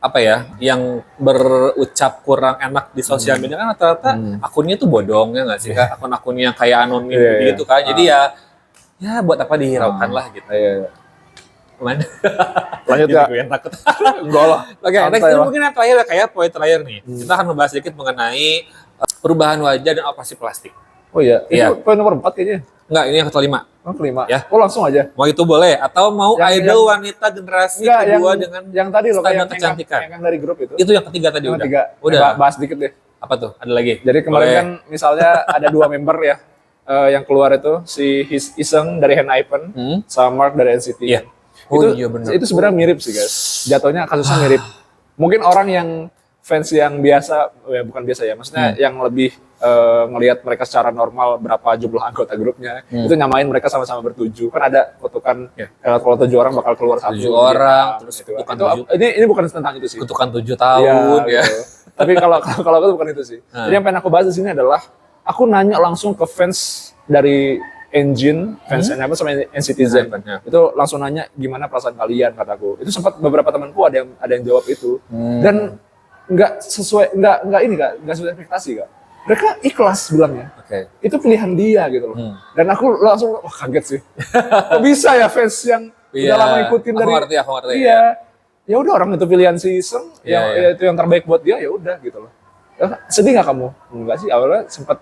apa ya, yang berucap kurang enak di sosial media kan rata-rata akunnya tuh bodong ya nggak sih Kak? Akun-akunnya kayak anonim Iya, gitu kan. Jadi ya buat apa dihiraukan lah gitu. Iya. Mana? Lanjut Gitu, Kak. gue yang takut. Enggak lah. Oke, Santai next ini lah. mungkin yang terakhir kayak poin terakhir nih. Kita akan membahas sedikit mengenai perubahan wajah dan operasi plastik. Oh iya, Iya. itu poin nomor 4 kayaknya. Enggak, ini yang kelima. Oh, kelima. Ya. Oh, langsung aja. Mau itu boleh atau mau Yang- idol wanita generasi Enggak, kedua dengan yang tadi loh standar kayak kecantikan. yang dari grup itu. Itu yang ketiga tadi Yang udah. ketiga. Udah. Bahas dikit deh. Apa tuh? Ada lagi? Jadi kemarin Boleh. kan misalnya ada 2 member ya yang keluar itu si Iseng dari Hypen sama Mark dari NCT. Iya. Oh itu, iya benar. Itu sebenarnya mirip sih guys. Jatuhnya kasusnya mirip. Mungkin orang yang fans yang biasa, ya bukan biasa ya, maksudnya yang lebih ngelihat mereka secara normal berapa jumlah anggota grupnya, itu nyamain mereka sama-sama bertujuh. Kan ada kutukan kalau 7 orang bakal keluar 1. 7 orang, terus gitu. kutukan Itu, 7. ini bukan tentang itu sih. Kutukan 7 tahun ya. Gitu. Tapi kalau aku bukan itu sih. Jadi yang pengen aku bahas di sini adalah aku nanya langsung ke fans dari Engine, fans Enhypen sama NCTzen. Ya. Itu langsung nanya gimana perasaan kalian kataku. Itu sempat beberapa temanku ada yang jawab itu. Dan nggak sesuai ekspektasi Kak. Mereka ikhlas bilangnya. Oke. Itu pilihan dia gitu loh. Dan aku langsung wah kaget sih. Kok bisa ya fans yang udah lama ikutin dari Aku ngerti. Iya. Ya udah orang itu pilihan si Iseng, Iya, ya itu yang terbaik buat dia ya udah gitu loh. Sedih nggak kamu? Enggak sih, awalnya sempat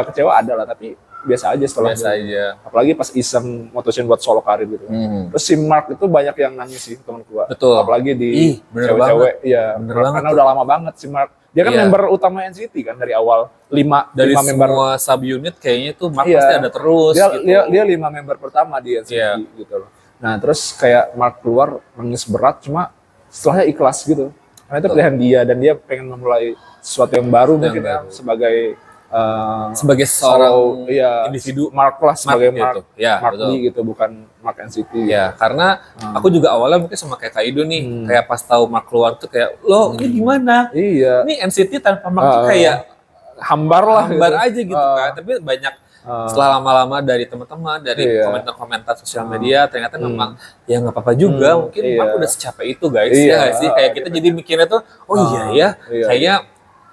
kecewa ada lah, tapi biasa aja setelah Biasa aja. apalagi pas Iseng mutusin buat solo karir gitu. Terus si Mark itu banyak yang nangis sih temanku. Betul. Apalagi di Ih, bener cewek-cewek, iya. Bener Karena banget udah lama banget si Mark. Dia kan Iya. member utama NCT kan dari awal 5 Dari member. semua sub unit kayaknya tuh Mark Iya. pasti ada terus Dia gitu. dia 5 member pertama di NCT Iya. gitu loh. Nah, terus kayak Mark keluar nangis berat cuma setelahnya ikhlas gitu. Karena itu pilihan dia dan dia pengen memulai sesuatu yang baru mungkin ya baru. sebagai Sebagai seorang individu Mark lah sebagai gitu. Mark, Ya, Mark betul. Lee gitu bukan Mark NCT. Ya, karena aku juga awalnya mungkin sama kayak Kaido nih, kayak pas tahu Mark keluar tuh kayak, loh ini gimana? Iya. Ini NCT tanpa Mark tuh kayak Hambar lah. hambar gitu. aja gitu kan. Tapi banyak Setelah lama-lama dari teman-teman, dari komentar-komentar sosial media, ternyata memang ya nggak apa-apa juga. Mungkin Mark udah secapek itu guys, ya nggak sih? Kayak kita jadi mikirnya tuh, oh iya ya, kayaknya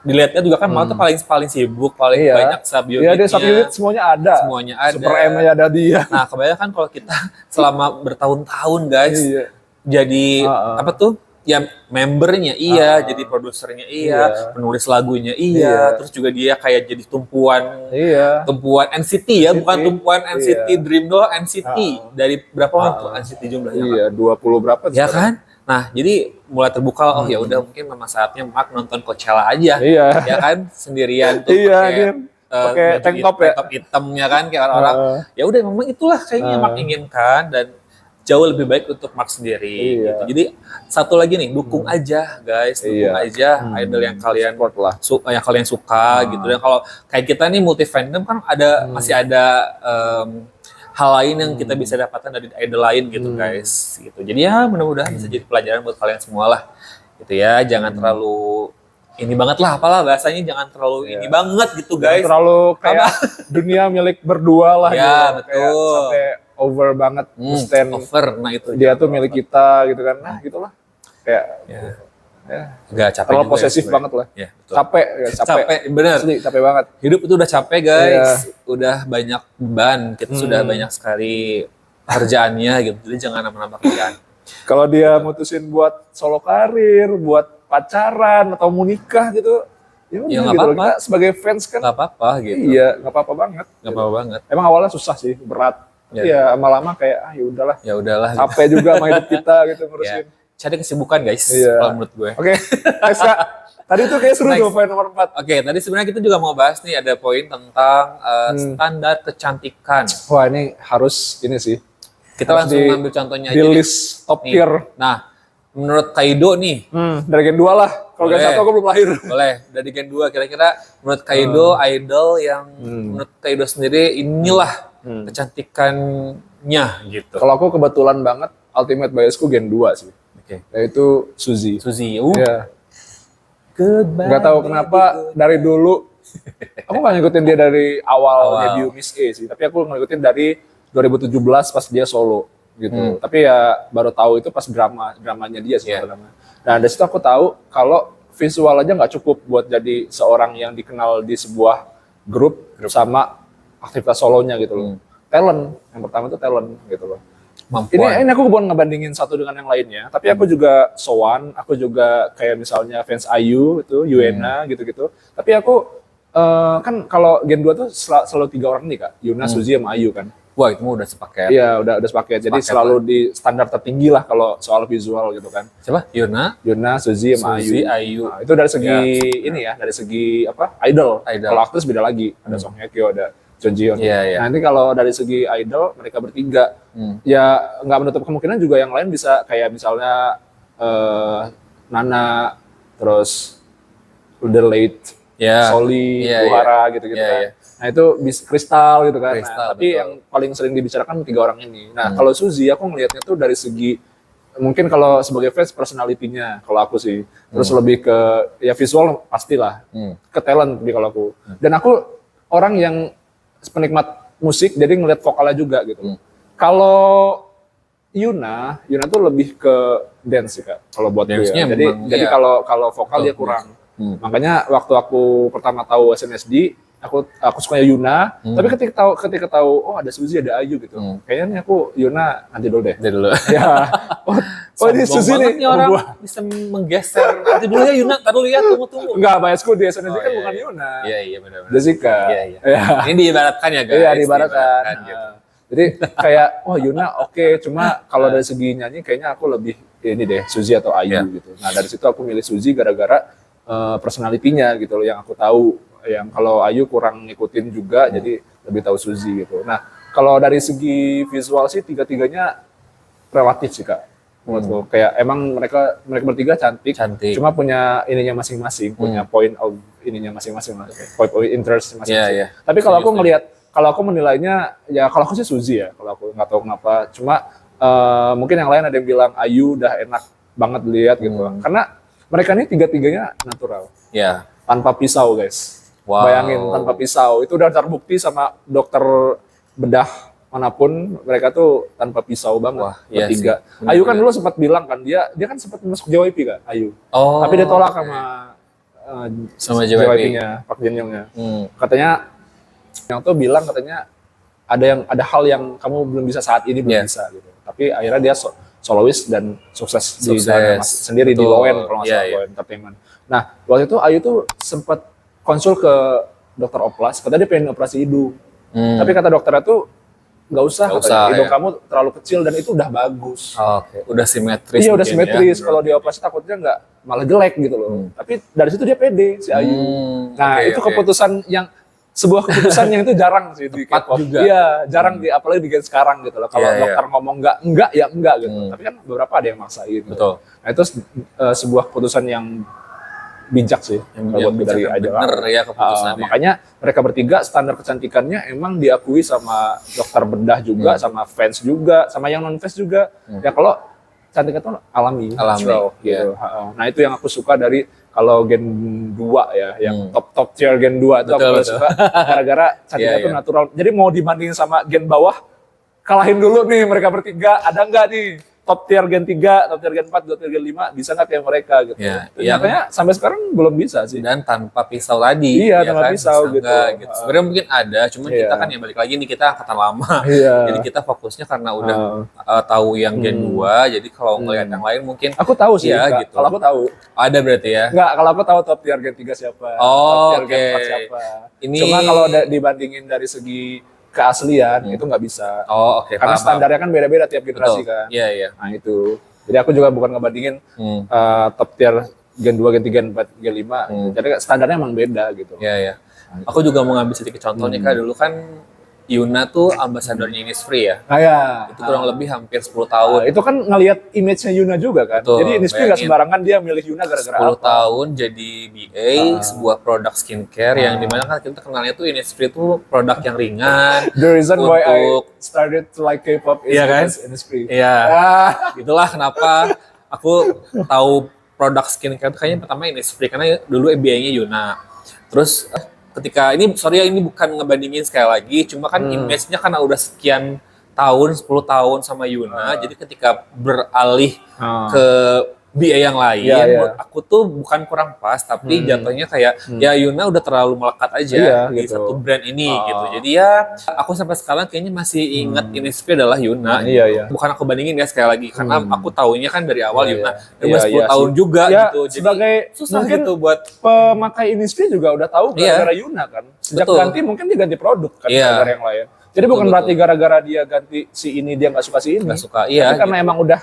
dilihatnya juga kan Mark tuh paling sibuk, paling banyak sub-unitnya. Iya, dia sub-unit semuanya ada. Semuanya ada. Super M-nya ada dia. Nah, kebanyakan kalau kita selama bertahun-tahun guys, jadi apa tuh? Ya membernya jadi produsernya penulis lagunya terus juga dia kayak jadi tumpuan NCT ya, bukan tumpuan NCT Dream doang, NCT dari berapa orang tuh NCT jumlahnya? Iya, 20 berapa? Ya kan? Nah, jadi mulai terbuka, oh ya udah mungkin memang saatnya Mark nonton Coachella aja, ya kan, sendirian tuh pakai tank top hitamnya kan, kayak orang-orang. Ya udah, memang itulah kayaknya Mark inginkan dan jauh lebih baik untuk Mark sendiri gitu. Jadi satu lagi nih, dukung aja guys, dukung aja idol yang kalian yang kalian suka gitu. Dan kalau kayak kita nih multi fandom kan masih ada hal lain yang kita bisa dapatkan dari idol lain gitu guys gitu. Jadi ya mudah-mudahan bisa jadi pelajaran buat kalian semua lah gitu ya. Jangan terlalu ini banget lah, apalah bahasanya, jangan terlalu ini banget gitu guys. Jangan terlalu kayak dunia milik berdua lah ya, gitu. Betul. Sampai over banget, over, nah itu dia tuh milik kita gitu kan, nah gitulah kayak agak capek terlalu juga posesif banget lah, betul. capek, bener, asli, capek banget. Hidup itu udah capek guys, udah banyak beban, kita sudah banyak sekali kerjaannya gitu, jadi jangan nambah-nambah kerjaan. Kalau dia mutusin buat solo karir, buat pacaran atau mau nikah gitu, ya nggak gitu. apa-apa. Kita sebagai fans kan nggak apa-apa gitu. Iya, nggak apa-apa banget. Nggak apa-apa banget. Emang awalnya susah sih, berat. Ya lama-lama kayak ya udahlah. Capek juga sama hidup kita gitu ngurusin. Cari kesibukan guys, kalau menurut gue. Oke, next Kak. Tadi tuh kayak seru tuh poin nomor 4. Oke, tadi sebenarnya kita juga mau bahas nih, ada poin tentang standar kecantikan. Wah, ini harus ini sih. Kita langsung ambil contohnya aja. Di list top tier. Nah, menurut Kaido nih. Dari Gen 2 lah. Kalau Gen 1 aku belum lahir. Boleh, dari Gen 2 kira-kira menurut Kaido idol yang menurut Kaido sendiri inilah kecantikannya gitu. Kalau aku kebetulan banget ultimate biasku Gen 2 sih. Yaitu Suzy. Iya. Gak tahu kenapa dari dulu aku gak ngikutin dia dari awal debut Miss A sih, tapi aku ngikutin dari 2017 pas dia solo gitu. Tapi ya baru tahu itu pas dramanya dia sebenarnya. Nah, dari situ aku tahu kalau visual aja nggak cukup buat jadi seorang yang dikenal di sebuah grup sama aktivitas solonya gitu loh. Talent, yang pertama itu talent gitu loh. Ini aku bukan ngebandingin satu dengan yang lainnya, tapi aku juga Sowan, aku juga kayak misalnya fans IU itu, Yuena gitu-gitu. Tapi aku kan kalau Gen 2 tuh selalu 3 orang nih Kak, Yuna, Suzy sama IU kan. Wah, itu udah sepaket. Iya, udah sepaket. Jadi selalu di standar tertinggi lah kalau soal visual gitu kan. Siapa? Yuna, Suzy sama IU. Nah, itu dari segi ini ya, dari segi apa? Idol. Kalau aktris beda lagi. Ada Song Hye Kyo, ada Jun Ji Hyun. Nanti kalau dari segi idol mereka bertiga, ya nggak menutup kemungkinan juga yang lain bisa kayak misalnya Nana, terus Udah Late, Soli, Buhara gitu-gitu kan. Nah itu Kristal gitu kan. Tapi yang paling sering dibicarakan 3 orang ini. Nah kalau Suzy aku ngelihatnya tuh dari segi mungkin kalau sebagai fans personality-nya kalau aku sih. Terus lebih ke ya visual pastilah. Ke talent lebih kalau aku. Dan aku orang yang penikmat musik jadi ngelihat vokalnya juga gitu. Kalau Yuna tuh lebih ke dance sih Kak. Kalau buat gue ya. Jadi kalau vokal dia kurang. Makanya waktu aku pertama tahu SNSD aku suka Yuna, tapi ketika tahu oh ada Suzy, ada Ayu gitu. Kayaknya aku Yuna nanti dulu deh. Ya. Oh ini Suzy nih orang bisa menggeser. Nanti dulu ya Yuna, taruh ya tunggu. Enggak, biasku di SNSD kan bukan Yuna. Iya benar. Jessica. Iya. Ini diibaratkan ya guys. Iya, diibaratkan. Jadi kayak Yuna oke, cuma kalau dari segi nyanyi kayaknya aku lebih ini deh Suzy atau Ayu gitu. Nah, dari situ aku milih Suzy gara-gara personality-nya gitu loh yang aku tahu. Yang kalau Ayu kurang ngikutin juga, jadi lebih tahu Suzy gitu. Nah, kalau dari segi visual sih tiga-tiganya relatif sih Kak. Menurutku kayak emang mereka bertiga cantik. Cuma punya ininya masing-masing, punya point of ininya masing-masing, point of interest masing-masing. Tapi kalau aku menilainya ya kalau aku sih Suzy ya, kalau aku nggak tahu kenapa. Cuma mungkin yang lain ada yang bilang Ayu udah enak banget dilihat gitu. Karena mereka ini tiga-tiganya natural. Tanpa pisau guys. Wow. Bayangin tanpa pisau. Itu udah terbukti sama dokter bedah manapun, mereka tuh tanpa pisau banget. Wah, iya bertiga. sih. Ayu kan dulu sempat bilang kan dia kan sempat masuk JYP kan, Ayu. Oh. Tapi dia tolak sama JYP. JYP-nya, Park Jin Young-nya. Katanya yang tuh bilang katanya ada hal yang kamu belum bisa saat ini belum bisa gitu. Tapi akhirnya dia solois dan sukses di jalan sendiri. Betul. Di Loen kalau nggak salah, Loen Entertainment. Nah waktu itu Ayu tuh sempat konsul ke dokter oplas, katanya dia pengen operasi hidung. Tapi kata dokternya tuh nggak usah, hidung kamu terlalu kecil dan itu udah bagus. Oke. Udah simetris. Iya udah simetris. Kalau dioperasi takutnya nggak malah jelek gitu loh. Tapi dari situ dia pede si Ayu. Nah itu keputusan yang sebuah keputusan yang itu jarang sih di K-pop juga. Iya jarang apalagi di gen sekarang gitu loh. Kalau dokter ngomong enggak ya enggak gitu. Tapi kan beberapa ada yang maksain. Betul. Nah itu sebuah keputusan yang bijak sih buat dari Idol. Bener ya keputusannya. Makanya mereka bertiga standar kecantikannya emang diakui sama dokter bedah juga, sama fans juga, sama yang non fans juga. Ya kalau cantik itu alami. Gitu. Nah itu yang aku suka dari kalau Gen 2 ya, yang top tier Gen 2 itu aku suka gara-gara cantiknya itu natural. Jadi mau dibandingin sama Gen bawah, kalahin dulu nih mereka bertiga, ada nggak nih top tier Gen 3, top tier Gen 4, top tier Gen 5, bisa nggak kayak mereka gitu. Nyatanya sampai sekarang belum bisa sih. Dan tanpa pisau tadi. Iya, tanpa pisau gitu. Sebenarnya mungkin ada, cuman kita kan ya balik lagi nih, kita angkatan lama. Jadi kita fokusnya karena udah tahu yang Gen 2, jadi kalau ngeliat yang lain mungkin. Aku tahu sih, gitu. Kalau aku tahu. Ada berarti ya? Enggak, kalau aku tahu top tier Gen 3 siapa, top tier Gen 4 siapa. Cuma kalau dibandingin dari segi keaslian itu nggak bisa. Karena standarnya kan beda-beda tiap generasi kan. Iya. Nah itu. Jadi aku juga bukan ngebandingin top tier Gen 2, Gen 3, Gen 4, Gen 5. Jadi standarnya emang beda gitu. Iya. Nah, aku juga mau ngambil sedikit contohnya Kak, dulu kan Yuna tuh ambasadornya Innisfree ya. Itu kurang lebih hampir 10 tahun. Itu kan ngelihat image-nya Yuna juga kan. Betul, jadi Innisfree nggak sembarangan dia milih Yuna gara-gara 10 tahun jadi BA sebuah produk skincare yang dimana kan kita kenalnya tuh Innisfree tuh produk yang ringan. The reason why I started to like K-pop is Innisfree. Iya. Itulah kenapa aku tahu produk skincare itu kayaknya pertama Innisfree karena dulu BA-nya Yuna. Terus ketika ini bukan ngebandingin sekali lagi, cuma kan image-nya karena udah sekian tahun, 10 tahun sama Yuna, jadi ketika beralih ke BA yang lain, aku tuh bukan kurang pas, tapi jatuhnya kayak ya Yuna udah terlalu melekat aja di satu brand ini gitu. Jadi ya aku sampai sekarang kayaknya masih ingat Innisfree adalah Yuna. Bukan aku bandingin ya sekali lagi, karena aku taunya kan dari awal Yuna udah 10 tahun juga gitu. Jadi sebagai susah mungkin gitu buat pemakai Innisfree juga udah tahu gara-gara Yuna kan. Sejak ganti mungkin dia ganti produk kan gara-gara yang lain. Jadi bukan berarti gara-gara dia ganti si ini dia nggak suka si ini. Nggak suka, tapi karena emang udah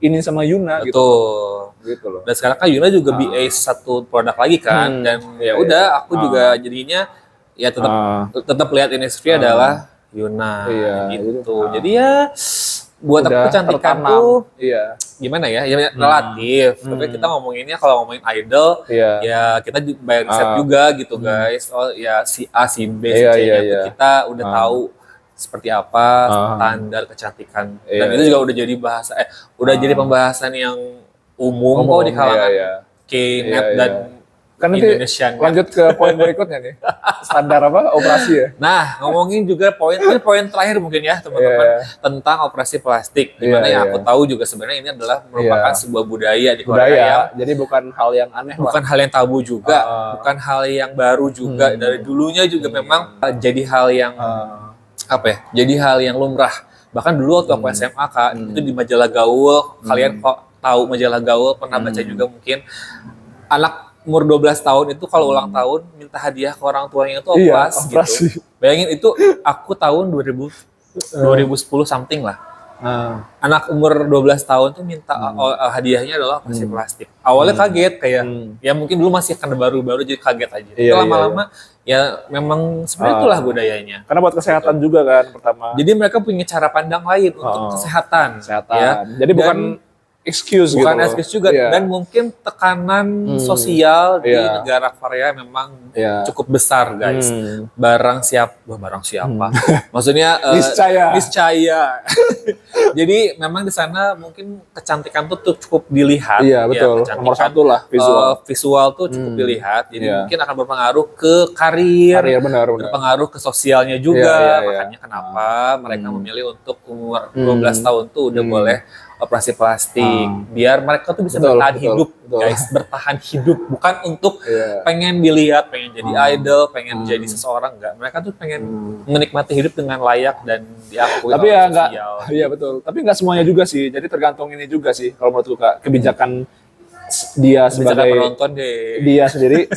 ini sama Yuna gitu loh. Dan sekarang kan Yuna juga BA satu produk lagi kan, dan ya udah aku juga jadinya ya tetap lihat Innisfree adalah Yuna gitu. Jadi ya buat aku kecantikan tuh gimana ya relatif. Tapi kita ngomonginnya kalau ngomongin idol ya kita bayar riset juga gitu guys. Oh ya si A si B si C-nya kita udah tahu seperti apa standar kecantikan, dan itu juga udah jadi jadi pembahasan yang umum kok di kalangan K-net dan kan Indonesian. Lanjut ke poin berikutnya nih, standar operasi ya. Nah ngomongin juga poin terakhir mungkin ya teman-teman tentang operasi plastik, dimana yang aku tahu juga sebenarnya ini adalah merupakan sebuah budaya di Korea. Jadi bukan hal yang aneh, bukan hal yang tabu juga, bukan hal yang baru juga. Dari dulunya juga memang jadi hal yang jadi hal yang lumrah. Bahkan dulu waktu aku SMA Kak, itu di majalah Gaul, kalian kok tahu majalah Gaul, pernah baca juga mungkin, anak umur 12 tahun itu kalau ulang tahun minta hadiah ke orang tuanya itu operasi gitu. Bayangin itu aku tahun 2010 something lah. Anak umur 12 tahun tuh minta hadiahnya adalah operasi plastik. Awalnya kaget kayak ya mungkin dulu masih kan baru-baru jadi kaget aja. Tapi lama-lama ya memang sebenarnya itulah budayanya. Karena buat kesehatan juga kan pertama. Jadi mereka punya cara pandang lain untuk kesehatan. Ya. Jadi bukan excuse bukan gitu. excuse juga dan mungkin tekanan sosial di negara Korea memang cukup besar guys. Barang siapa maksudnya niscaya jadi memang di sana mungkin kecantikan tuh cukup dilihat. Iya betul, nomor satu lah visual tuh cukup dilihat, jadi mungkin akan berpengaruh ke karir benar. berpengaruh ke sosialnya juga. Makanya kenapa mereka memilih untuk umur 12 tahun tuh udah boleh operasi plastik, biar mereka tuh bisa bertahan hidup, guys, bertahan hidup, bukan untuk pengen dilihat, pengen jadi idol, pengen jadi seseorang, enggak. Mereka tuh pengen menikmati hidup dengan layak dan diakui. Tapi ya enggak, iya betul. Tapi enggak semuanya juga sih. Jadi tergantung ini juga sih, kalau menurutku Kak, kebijakan dia sebagai penonton deh. Dia sendiri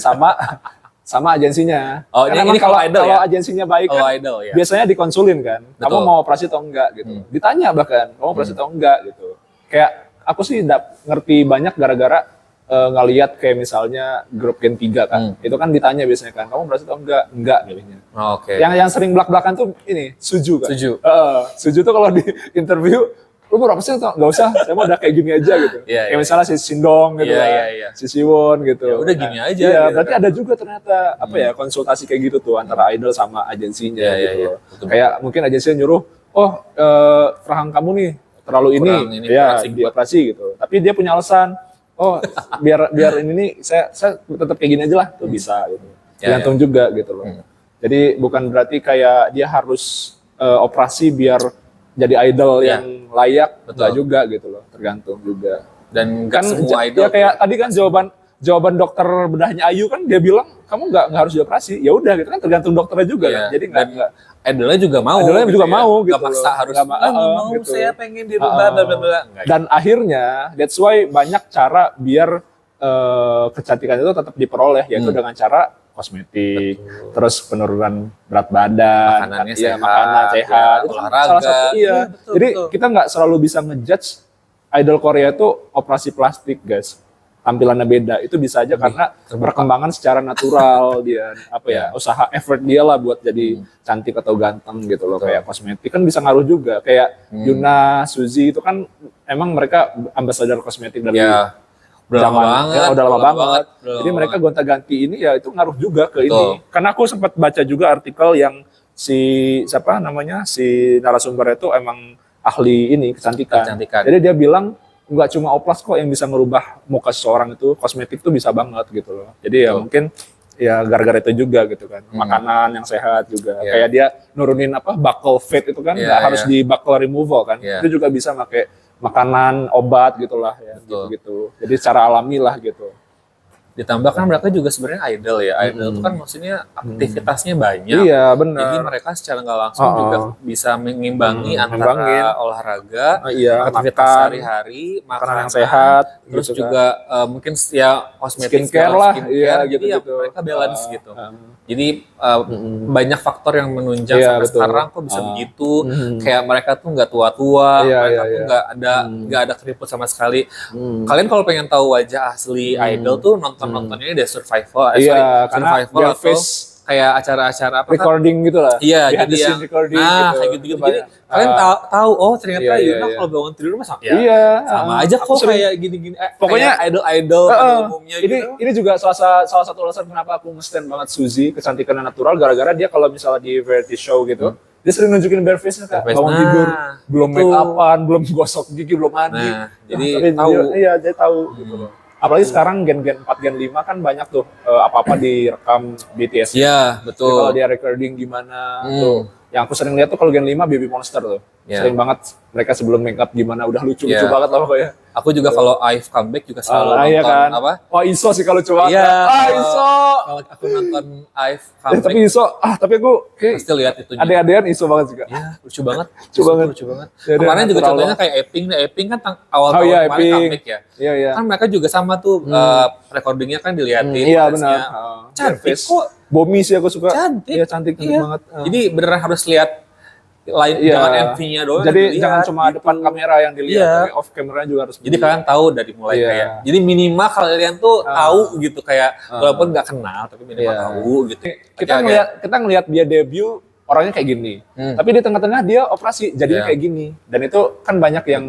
sama agensinya. Oh, ini kalau idol kalau agensinya baik kan, idol, biasanya dikonsulin kan. Betul. Kamu mau operasi atau enggak gitu. Ditanya bahkan, kamu operasi atau enggak gitu. Kayak aku sih ngerti banyak gara-gara ngeliat kayak misalnya grup Gen 3 kan. Itu kan ditanya biasanya kan, kamu operasi atau enggak? Enggak milihnya. Oke. Yang sering belak-belakan tuh ini, Suju kan. Suju tuh kalau di interview, lu mau operasi atau enggak usah, saya mau udah kayak gini aja gitu. Kayak misalnya si Shindong gitu si Siwon gitu. Ya udah gini aja. Iya, gitu berarti kan. Ada juga ternyata konsultasi kayak gitu tuh antara idol sama agensinya gitu. Kayak mungkin agensinya nyuruh, rahang kamu nih terlalu ini dioperasi gitu. Tapi dia punya alasan, biar ini nih saya tetap kayak gini aja lah, tuh bisa gitu. Tergantung juga gitu loh. Jadi bukan berarti kayak dia harus operasi biar jadi idol yang layak, enggak juga gitu loh. Tergantung juga. Dan kan semua idol. Ya kayak tadi kan jawaban dokter bedahnya Ayu kan dia bilang kamu nggak harus dioperasi. Ya udah gitu kan tergantung dokternya juga kan. Jadi nggak idolnya juga mau. Idolnya juga mau gitu. Gak maksa harus. Mau gitu. Saya pengen dirubah bla. Dan akhirnya that's why banyak cara biar kecantikan itu tetap diperoleh, yaitu dengan cara kosmetik, terus penurunan berat badan, makanan sehat, olahraga. Salah satu, jadi kita nggak selalu bisa ngejudge idol Korea itu operasi plastik, guys. Tampilannya beda, itu bisa aja karena perkembangan secara natural dia, usaha effort dia lah buat jadi cantik atau ganteng gitu loh. Kayak kosmetik kan bisa ngaruh juga, kayak Yuna, Suzy itu kan emang mereka ambasador kosmetik dari udah lama banget. Jadi mereka gonta-ganti ini ya itu ngaruh juga ke ini. Karena aku sempat baca juga artikel yang si narasumber itu emang ahli ini kecantikan. Jadi dia bilang nggak cuma oplas kok yang bisa merubah muka seseorang, itu kosmetik tuh bisa banget gitu loh. Jadi ya mungkin ya gara-gara itu juga gitu kan. Makanan yang sehat juga. Kayak dia nurunin buccal fat itu kan nggak harus di buccal removal kan. Itu juga bisa pakai makanan, obat gitulah ya, gitu-gitu. Jadi secara alami lah gitu. Ditambah kan mereka juga sebenarnya idol ya. Idol itu kan maksudnya aktivitasnya banyak. Iya, benar. Jadi mereka secara nggak langsung juga bisa mengimbangi antara olahraga, aktivitas sehari-hari, makanan yang sehat, terus gitu juga mungkin ya kosmetik, skincare lah, gitu. Mereka balance gitu. Jadi banyak faktor yang menunjang sampai sekarang kok bisa begitu. Kayak mereka tuh nggak tua-tua, mereka tuh nggak ada keriput sama sekali. Kalian kalau pengen tahu wajah asli idol tuh nontonnya The Survival, Survival atau kayak acara-acara recording gitu lah. Iya, jadi yang recording kayak gitu. Jadi kalian tahu ternyata Yuna kalau bangun tidur sama sama aja kok kayak gini-gini. Pokoknya idol pada umumnya gitu. Ini juga salah satu alasan kenapa aku nge-stand banget Suzy kecantikan natural, gara-gara dia kalau misalnya di variety show gitu, dia sering nunjukin bare face-nya Kak. Bangun tidur, belum make up-an, belum gosok gigi, belum mandi. Jadi tahu. Dia tahu gitu loh. Apalagi sekarang Gen 4, Gen 5 kan banyak tuh apa-apa direkam BTS. Iya, betul. Jadi kalau dia recording gimana tuh. Yang aku sering lihat tuh kalau Gen 5 Baby Monster tuh. Sering banget mereka sebelum make up gimana udah lucu-lucu banget lah pokoknya. Aku juga kalau IVE comeback juga selalu nonton kan? ISO sih kalau coba. ISO. Kalau aku nonton IVE comeback. Tapi ISO, tapi aku pasti lihat itu. Ade-adean ISO banget juga. Iya, lucu banget. Lucu banget. Kemarin juga contohnya kayak Aping kan awal tahun kemarin comeback ya. Iya. Kan mereka juga sama tuh recordingnya kan diliatin. Iya benar. Cantik kok. Bomi sih aku suka. Cantik. Iya cantik banget. Jadi beneran harus lihat jangan MV-nya doang. Jadi jangan cuma depan kamera yang dilihat, tapi off camera juga harus. Jadi kalian tahu dari mulai kayak. Jadi minimal kalian tuh tahu gitu kayak walaupun nggak kenal tapi minimal tahu gitu. Kita ngelihat dia debut orangnya kayak gini. Tapi di tengah-tengah dia operasi jadinya kayak gini. Dan itu kan banyak yang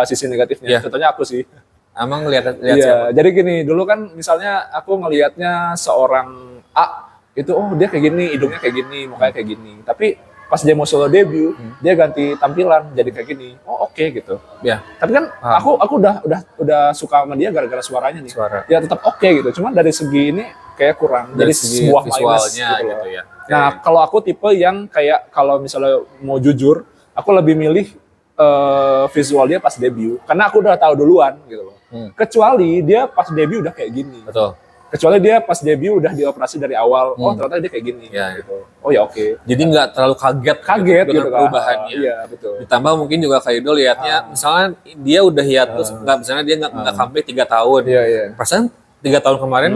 sisi negatifnya. Contohnya aku sih. Emang lihat siapa? Jadi gini, dulu kan misalnya aku ngelihatnya seorang A itu dia kayak gini, hidungnya kayak gini, mukanya kayak gini. Tapi pas dia mau solo debut, dia ganti tampilan jadi kayak gini. Oh oke gitu. Ya. Tapi kan aku udah suka sama dia gara-gara suaranya nih. Ya tetap oke gitu. Cuman dari segi ini kayak kurang. Dari sebuah visualnya gitu ya. Nah, kalau aku tipe yang kayak kalau misalnya mau jujur, aku lebih milih visual dia pas debut karena aku udah tahu duluan gitu loh. Kecuali dia pas debut udah kayak gini. Betul. Kecuali dia pas debut udah dioperasi dari awal, ternyata dia kayak gini. Ya, gitu. Oh ya oke. Jadi nggak terlalu kaget gitu dengan perubahannya. Iya betul. Ditambah mungkin juga Kak Ido lihatnya, misalnya dia udah hiatus, misalnya dia nggak sampai 3 tahun. Iya. Perasaan 3 tahun kemarin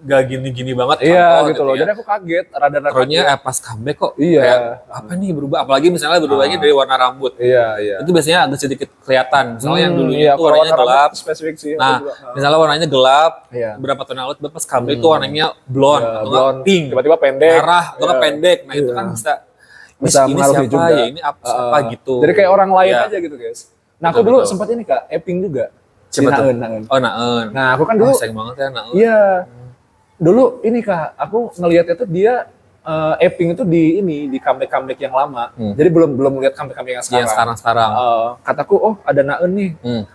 gak gini-gini banget. Iya gitu loh. Jadi aku kaget, rada-rada kaget. Pas comeback kok kayak apa nih berubah. Apalagi misalnya berubahnya dari warna rambut. Iya. Itu biasanya agak sedikit kelihatan. Misalnya yang dulunya itu warnanya gelap. Spesifik sih. Nah, misalnya warnanya gelap, berapa tahun lalu, pas comeback itu warnanya blonde atau pink. Tiba-tiba pendek. Merah atau pendek. Nah itu kan bisa mengaruhi juga. Ya, ini apa gitu. Jadi kayak orang lain aja gitu guys. Nah aku dulu sempat ini Kak, Eping juga. Naeun. Oh Naeun. Nah aku kan dulu sayang banget ya Naeun. Iya. Dulu ini Kak, aku ngelihatnya tuh dia Eping itu di comeback yang lama. Jadi belum lihat comeback yang sekarang. Iya sekarang. Kataku ada Naeun nih.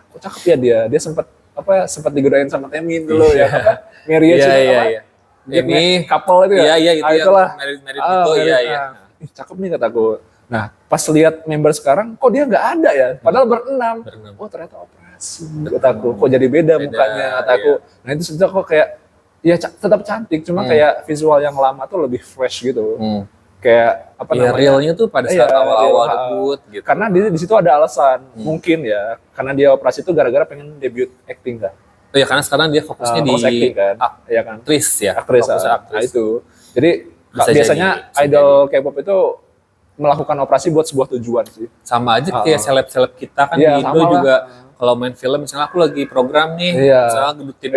Kok cakep ya dia sempat digodain sama Temin dulu ya. Marriage iya. Ini couple itu ya. Iya itu itulah. Married itu iya. Cakep nih kataku. Nah, pas lihat member sekarang kok dia nggak ada ya? Padahal berenam. Oh, ternyata operasi. Kataku kok jadi beda mukanya kataku. Nah, itu sudah kok kayak ya tetap cantik, cuma kayak visual yang lama tuh lebih fresh gitu. Kayak apa namanya? Realnya tuh pada saat awal-awal debut gitu. Karena di situ ada alasan. Mungkin ya, karena dia operasi itu gara-gara pengen debut acting kan. Oh ya, karena sekarang dia fokusnya di acting kan. Iya kan? Aktris ya. Aktris. Nah, itu. Jadi biasanya idol K-pop itu melakukan operasi buat sebuah tujuan sih. Sama aja kayak seleb-seleb kita kan di Indo juga. Kalau main film misalnya aku lagi program nih, misalnya gedutin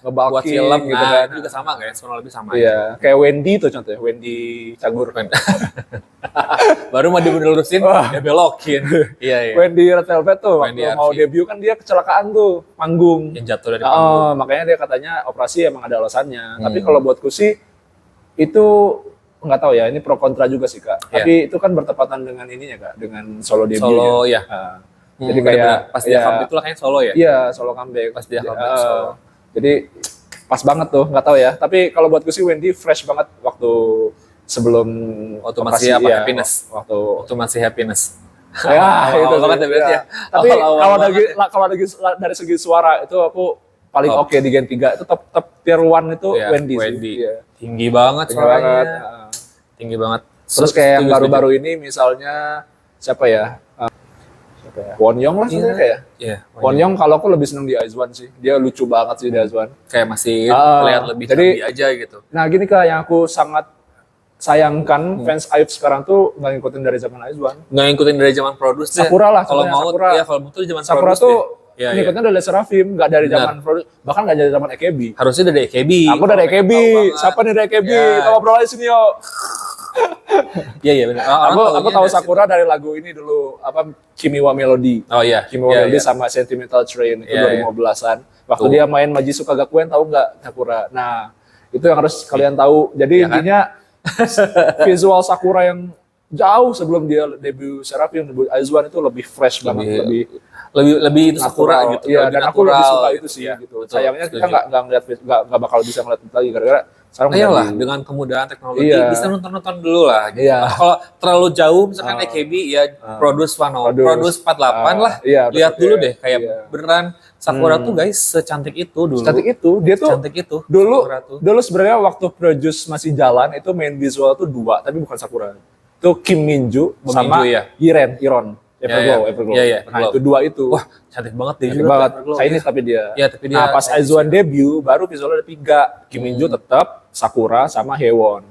buat film gitu kan. Juga sama guys, kurang lebih sama aja. Kayak Wendy tuh contohnya, Wendy Cagur kan. Baru mau dibelurusin, dia belokin. Iya. Wendy Red Velvet tuh, waktu mau debut kan dia kecelakaan tuh, panggung. Yang jatuh dari panggung. Makanya dia katanya operasi emang ada alasannya. Tapi kalau buatku sih, itu nggak tahu ya, ini pro kontra juga sih Kak. Tapi itu kan bertepatan dengan ininya Kak, dengan solo debut. Solo ya. Jadi kayak pas dia comeback itu lah kayaknya solo ya. Iya, solo comeback. Pas dia comeback solo. Jadi pas banget tuh, nggak tahu ya. Tapi kalau buatku sih Wendy fresh banget waktu sebelum masih happiness. Waktu masih happiness. Ya, itu banget ya. Tapi kalau dari segi suara itu aku paling oke di Gen 3 itu top tier 1 itu Wendy. Tinggi banget suaranya. Tinggi banget. Terus kayak yang baru-baru ini misalnya siapa ya? Wonyoung lah sebenarnya kayak. Wonyoung kalau aku lebih seneng di IZ*ONE sih. Dia lucu banget sih di IZ*ONE. Kayak masih terlihat lebih canggih aja gitu. Nah gini Kak, yang aku sangat sayangkan fans IVE sekarang tuh nggak ngikutin dari zaman IZ*ONE. Nggak ngikutin dari zaman Produce. Sakura lah. Kalau mau ya kalau mau tuh zaman Sakura tuh ngikutnya dari Seraphim, nggak dari zaman Produce. Bahkan nggak dari zaman AKB. Harusnya dari AKB. Aku dari AKB. Siapa nih dari AKB? Kita ngobrol aja sini yuk. Iya benar. Aku tahu Sakura dari lagu ini dulu, apa Kimi wa Melody. Oh iya. Kimi wa Melody sama Sentimental Train itu 2015-an. Waktu dia main Majisuka Gakuen, tahu nggak Sakura? Nah, itu yang harus kalian tahu. Jadi intinya visual Sakura yang jauh sebelum dia debut Seraphim, debut IZ*ONE itu lebih fresh banget, lebih itu Sakura gitu. Iya, dan aku lebih suka itu sih gitu. Sayangnya kita nggak bakal bisa ngeliat lagi gara-gara ayolah dengan kemudahan teknologi bisa nonton dulu lah gitu. Kalau terlalu jauh misalkan AKB ya Produce 108, Produce 48 lah. Lihat dulu deh kayak beneran Sakura tuh guys secantik itu dulu. Secantik itu, dia tuh cantik itu. Dulu sebenarnya waktu Produce masih jalan itu main visual tuh 2 tapi bukan Sakura. Itu Kim Minju sama Iron. Everglow. Nah, itu 2 itu. Wah, cantik banget dia juga. Banget. Chinese tapi dia. Nah, pas IZ*ONE debut baru visualnya ada 3. Kim Minju tetap, Sakura sama Haewon.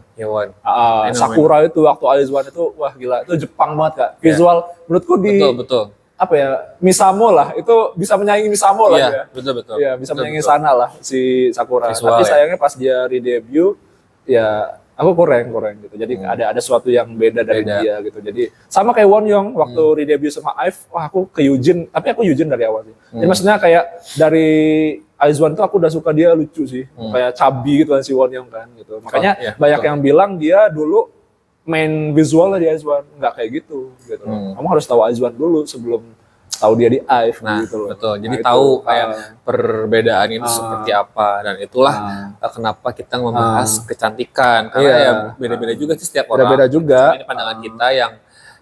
Sakura itu waktu IZ*ONE itu wah gila, itu Jepang banget Kak. Visual menurutku betul. Apa ya? Misamo lah, itu bisa menyaingi Misamo lah ya. Betul. Iya, bisa menyaingi sana lah si Sakura. Tapi sayangnya pas dia re-debut ya Aku kurang gitu. Jadi ada sesuatu yang beda dari dia gitu. Jadi sama kayak Wonyoung waktu di debut sama IVE, wah aku ke Eugene, tapi aku Eugene dari awal sih. Jadi maksudnya kayak dari IZ*ONE tuh aku udah suka dia lucu sih. Kayak chubby gitu kan si Wonyoung kan gitu. Makanya banyak yang bilang dia dulu main visual di IZ*ONE, nggak kayak gitu. Kamu harus tahu IZ*ONE dulu sebelum tahu dia di IVE gitu loh. Betul. Jadi tahu kayak perbedaan itu seperti apa, dan itulah kenapa kita membahas kecantikan, karena ya beda-beda juga sih setiap orang. Beda-beda juga. Ini pandangan kita yang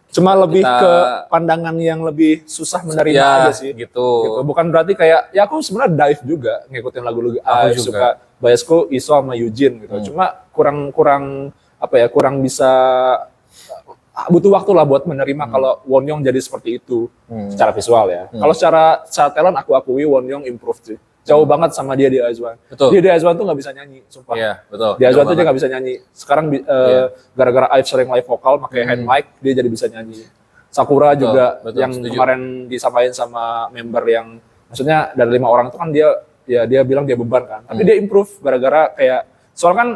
cuma lebih ke pandangan yang lebih susah menerima aja sih. Gitu. Bukan berarti kayak ya aku sebenarnya dive juga ngikutin lagu-lagu IVE, suka biasku Iso sama Eugene gitu. Cuma kurang bisa butuh waktu lah buat menerima kalau Wonyoung jadi seperti itu secara visual ya. Kalau secara talent aku akui Wonyoung improve sih. Jauh banget sama dia di IZ*ONE. Dia di IZ*ONE tuh nggak bisa nyanyi, sumpah. Iya, betul. Di IZ*ONE tuh dia nggak bisa nyanyi. Sekarang gara-gara IVE sering live vokal pakai hand mic, dia jadi bisa nyanyi. Sakura juga yang kemarin disamain sama member yang maksudnya dari 5 orang itu kan dia bilang dia beban kan. Tapi dia improve gara-gara kayak soalnya kan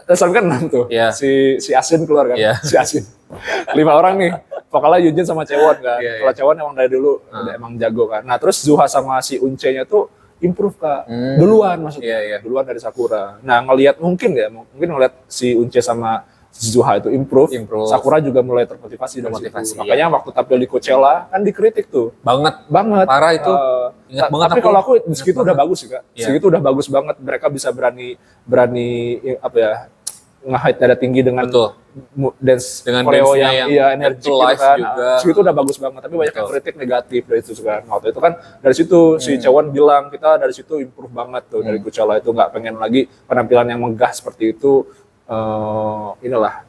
kan 6 tuh, si Asin keluar kan, si Asin. 5 orang nih, vokalnya Eugene sama Chaewon kan. Kalau Chaewon emang dari dulu udah emang jago kan. Nah terus Zuha sama si Unce-nya tuh improve Kak, duluan maksudnya, duluan dari Sakura. Nah mungkin ngeliat si Unce sama si Zuha itu improve. Sakura juga mulai termotivasi dari situ. Makanya waktu tampil di Coachella kan dikritik tuh. Banget. Parah itu. Ingat banget. Tapi kalau aku segitu udah bagus sih Kak. Segitu udah bagus banget. Mereka bisa berani nge-hide dada tinggi dengan dance choreo yang energi gitu kan. Segitu udah bagus banget. Tapi banyak yang kritik negatif dari itu kan. Waktu itu kan dari situ si Chaewon bilang kita dari situ improve banget tuh dari Coachella itu, nggak pengen lagi penampilan yang megah seperti itu.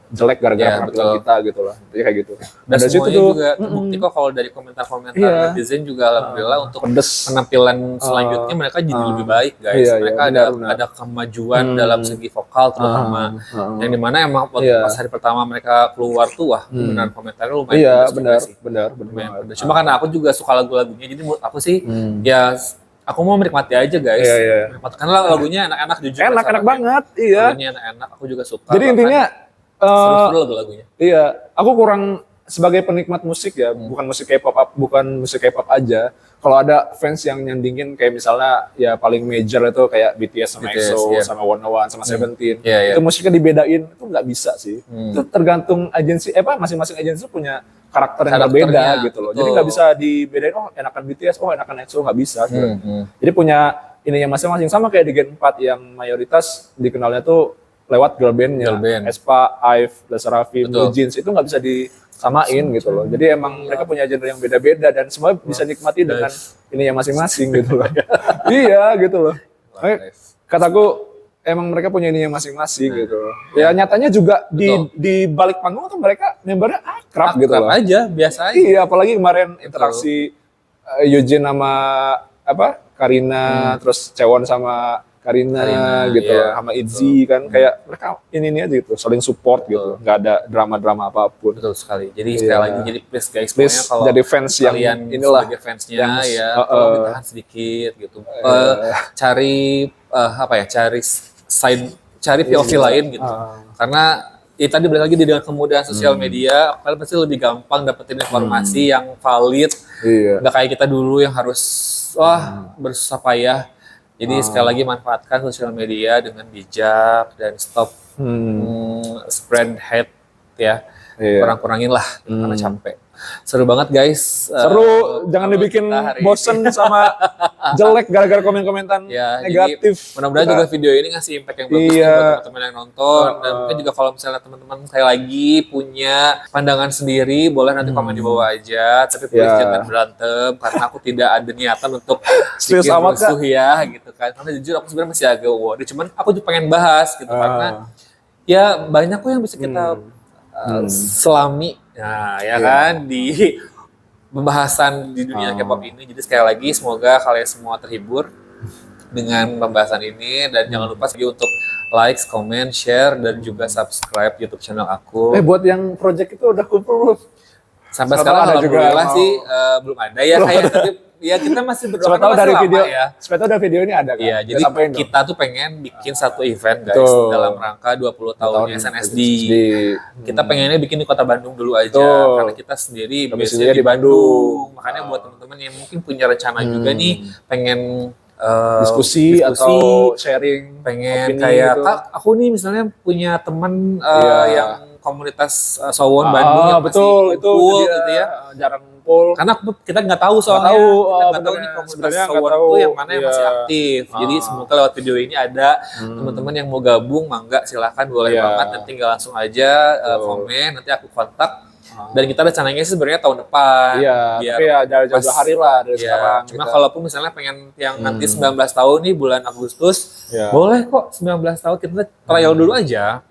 Jelek gara-gara penampilan kita gitu lah. Jadi kayak gitu. Dan dari situ juga terbukti kok kalau dari komentar-komentar netizen juga alhamdulillah untuk penampilan selanjutnya mereka jadi lebih baik guys. Mereka ada kemajuan dalam segi vokal terutama. Yang dimana emang pas hari pertama mereka keluar tuh benar komentarnya lumayan. Iya benar. Cuma karena aku juga suka lagu-lagunya, jadi menurut aku sih ya aku mau menikmati aja guys. Karena lagunya enak-enak jujur. Enak banget, iya. Lagunya enak-enak, aku juga suka. Jadi intinya seru lagu-lagunya. Iya, aku kurang sebagai penikmat musik ya, bukan musik K-pop aja. Kalau ada fans yang nyandingin kayak misalnya ya paling major itu kayak BTS sama EXO sama One sama Seventeen, itu musiknya dibedain itu nggak bisa sih. Itu tergantung agensi, masing-masing agensi punya karakter yang berbeda gitu loh. Jadi nggak bisa dibedain, enakan BTS, enakan EXO, nggak bisa. Jadi punya ininya masing-masing, sama kayak di Gen 4 yang mayoritas dikenalnya tuh lewat girl bandnya, aespa, IVE, Le Sserafim, Blue Jeans, itu nggak bisa disamain gitu loh. Jadi emang mereka punya genre yang beda-beda dan semua bisa nikmati dengan ininya masing-masing gitu loh. Iya gitu loh. Kataku emang mereka punya ininya masing-masing gitu loh. Ya nyatanya juga di balik panggung tuh mereka membernya akrab gitu loh. Aja, biasa aja. Iya, apalagi kemarin interaksi Eugene sama Karina, terus Chaewon sama Karina gitu sama Itzy kan, kayak mereka ini aja gitu, saling support gitu, nggak ada drama-drama apapun. Betul sekali. Jadi sekali lagi, jadi please guys, kalau jadi fans yang inilah sebagai fansnya tolong ditahan sedikit gitu. Cari cari POV lain gitu. Karena tadi balik lagi dengan kemudahan sosial media, kalian pasti lebih gampang dapetin informasi yang valid. Nggak kayak kita dulu yang harus bersusah payah. Jadi sekali lagi manfaatkan sosial media dengan bijak dan stop spread hate ya. Kurang-kurangin lah karena capek. Seru banget guys. Seru, jangan dibikin bosen sama jelek gara-gara komen-komentan negatif. Mudah-mudahan juga video ini ngasih impact yang bagus buat teman-teman yang nonton. Dan mungkin juga kalau misalnya teman-teman sekali lagi punya pandangan sendiri, boleh nanti komen di bawah aja. Tapi please jangan berantem, karena aku tidak ada niatan untuk bikin musuh ya gitu kan. Karena jujur aku sebenarnya masih agak worry, cuman aku juga pengen bahas gitu karena ya banyak kok yang bisa kita selami. Nah, kan di pembahasan di dunia K-pop ini. Jadi sekali lagi semoga kalian semua terhibur dengan pembahasan ini, dan jangan lupa lagi untuk like, comment, share, dan juga subscribe YouTube channel aku. Buat yang project itu udah kumpul belum? Sampai sekarang alhamdulillah sih belum ada ya kayak, tapi ya kita masih Siapa berdoa tahu masih dari lama video, ya. siapa tahu dari video ini ada kan? Iya, jadi Sampein dong. kita tuh pengen bikin satu event guys Betul. dalam rangka 20 tahun SNSD. Kita pengennya bikin di Kota Bandung dulu aja Betul. karena kita sendiri Domisilinya biasanya di Bandung. Makanya buat teman-teman yang mungkin punya rencana juga nih pengen Diskusi atau sharing pengen opini kayak gitu. Kak, aku nih misalnya punya teman Iya. yang komunitas Sowon Bandung yang betul masih itu kumpul dia, gitu ya. jarang kumpul. Karena kita nggak tahu soalnya, tahu, kita nggak tahu benernya. nih komunitas Sebenarnya nggak Sowon tahu, tuh yang mana yang masih iya. aktif. Jadi semoga lewat video ini ada teman-teman yang mau gabung, mangga silahkan boleh Iya. banget. Nanti tinggal langsung aja komen, nanti aku kontak. Dan kita rencananya sih sebenarnya tahun depan. Iya, biar tapi ya jauh-jauh pas- hari lah dari ya, sekarang. cuma kita. kalaupun misalnya pengen yang nanti 19 tahun nih bulan Agustus, Iya. boleh kok 19 tahun kita trial dulu aja.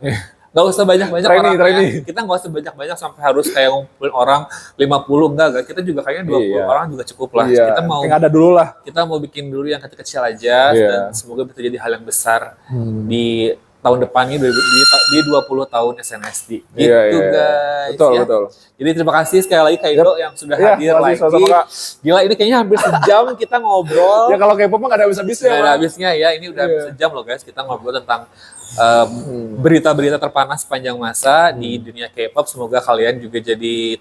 Gak usah banyak-banyak Training, orangnya. training. Kita gak usah banyak-banyak sampai harus kayak ngumpulin orang 50, enggak. Kita juga kayaknya 20 Iya. orang juga cukup lah. Iya, Kita mau penting ada dulu lah. kita mau bikin dulu yang kecil-kecil aja Iya. dan semoga bisa jadi hal yang besar di tahun depan ini di 20 tahun SNSD. Gitu Iya, iya. guys. Betul, ya. betul. Jadi terima kasih sekali lagi Kak Ido yang sudah Iya, hadir makasih lagi. sama-sama, Kak. Gila ini kayaknya hampir sejam kita ngobrol. Ya kalau K-pop mah gak ada habis-habisnya. Nggak ada Bang. habisnya ya, ini udah Iya. sejam loh guys. Kita ngobrol tentang berita-berita terpanas sepanjang masa di dunia K-pop. Semoga kalian juga jadi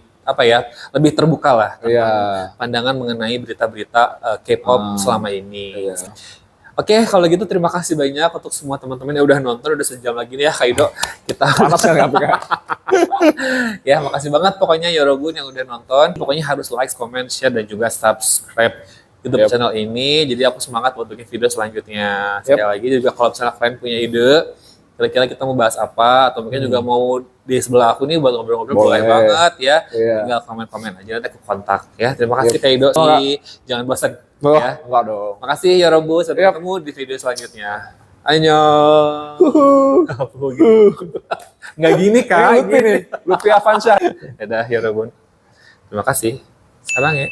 lebih terbuka lah tentang Iya. pandangan mengenai berita-berita K-pop selama ini. Iya. Oke, kalau gitu terima kasih banyak untuk semua teman-teman yang udah nonton, udah sejam lagi nih ya Kak Ido. Kita Panas kan nggak Kak? ya makasih banget pokoknya Yorogun yang udah nonton. Pokoknya harus like, comment, share dan juga subscribe YouTube channel ini. Jadi aku semangat buat bikin video selanjutnya. Sekali lagi juga kalau misalnya kalian punya ide, kira-kira kita mau bahas apa atau mungkin juga mau di sebelah aku nih buat ngobrol-ngobrol boleh banget ya. Iya. Tinggal komen-komen aja nanti aku kontak ya. Terima kasih Kak Ido. Jangan bosan Oh, ya. enggak dong. Makasih Yorobu, sampai ketemu di video selanjutnya. Annyeong. Nggak gini Kak, Lutfi nih, Lutfi Avansyah. Dadah Yorobun. Terima kasih. Sarang ya.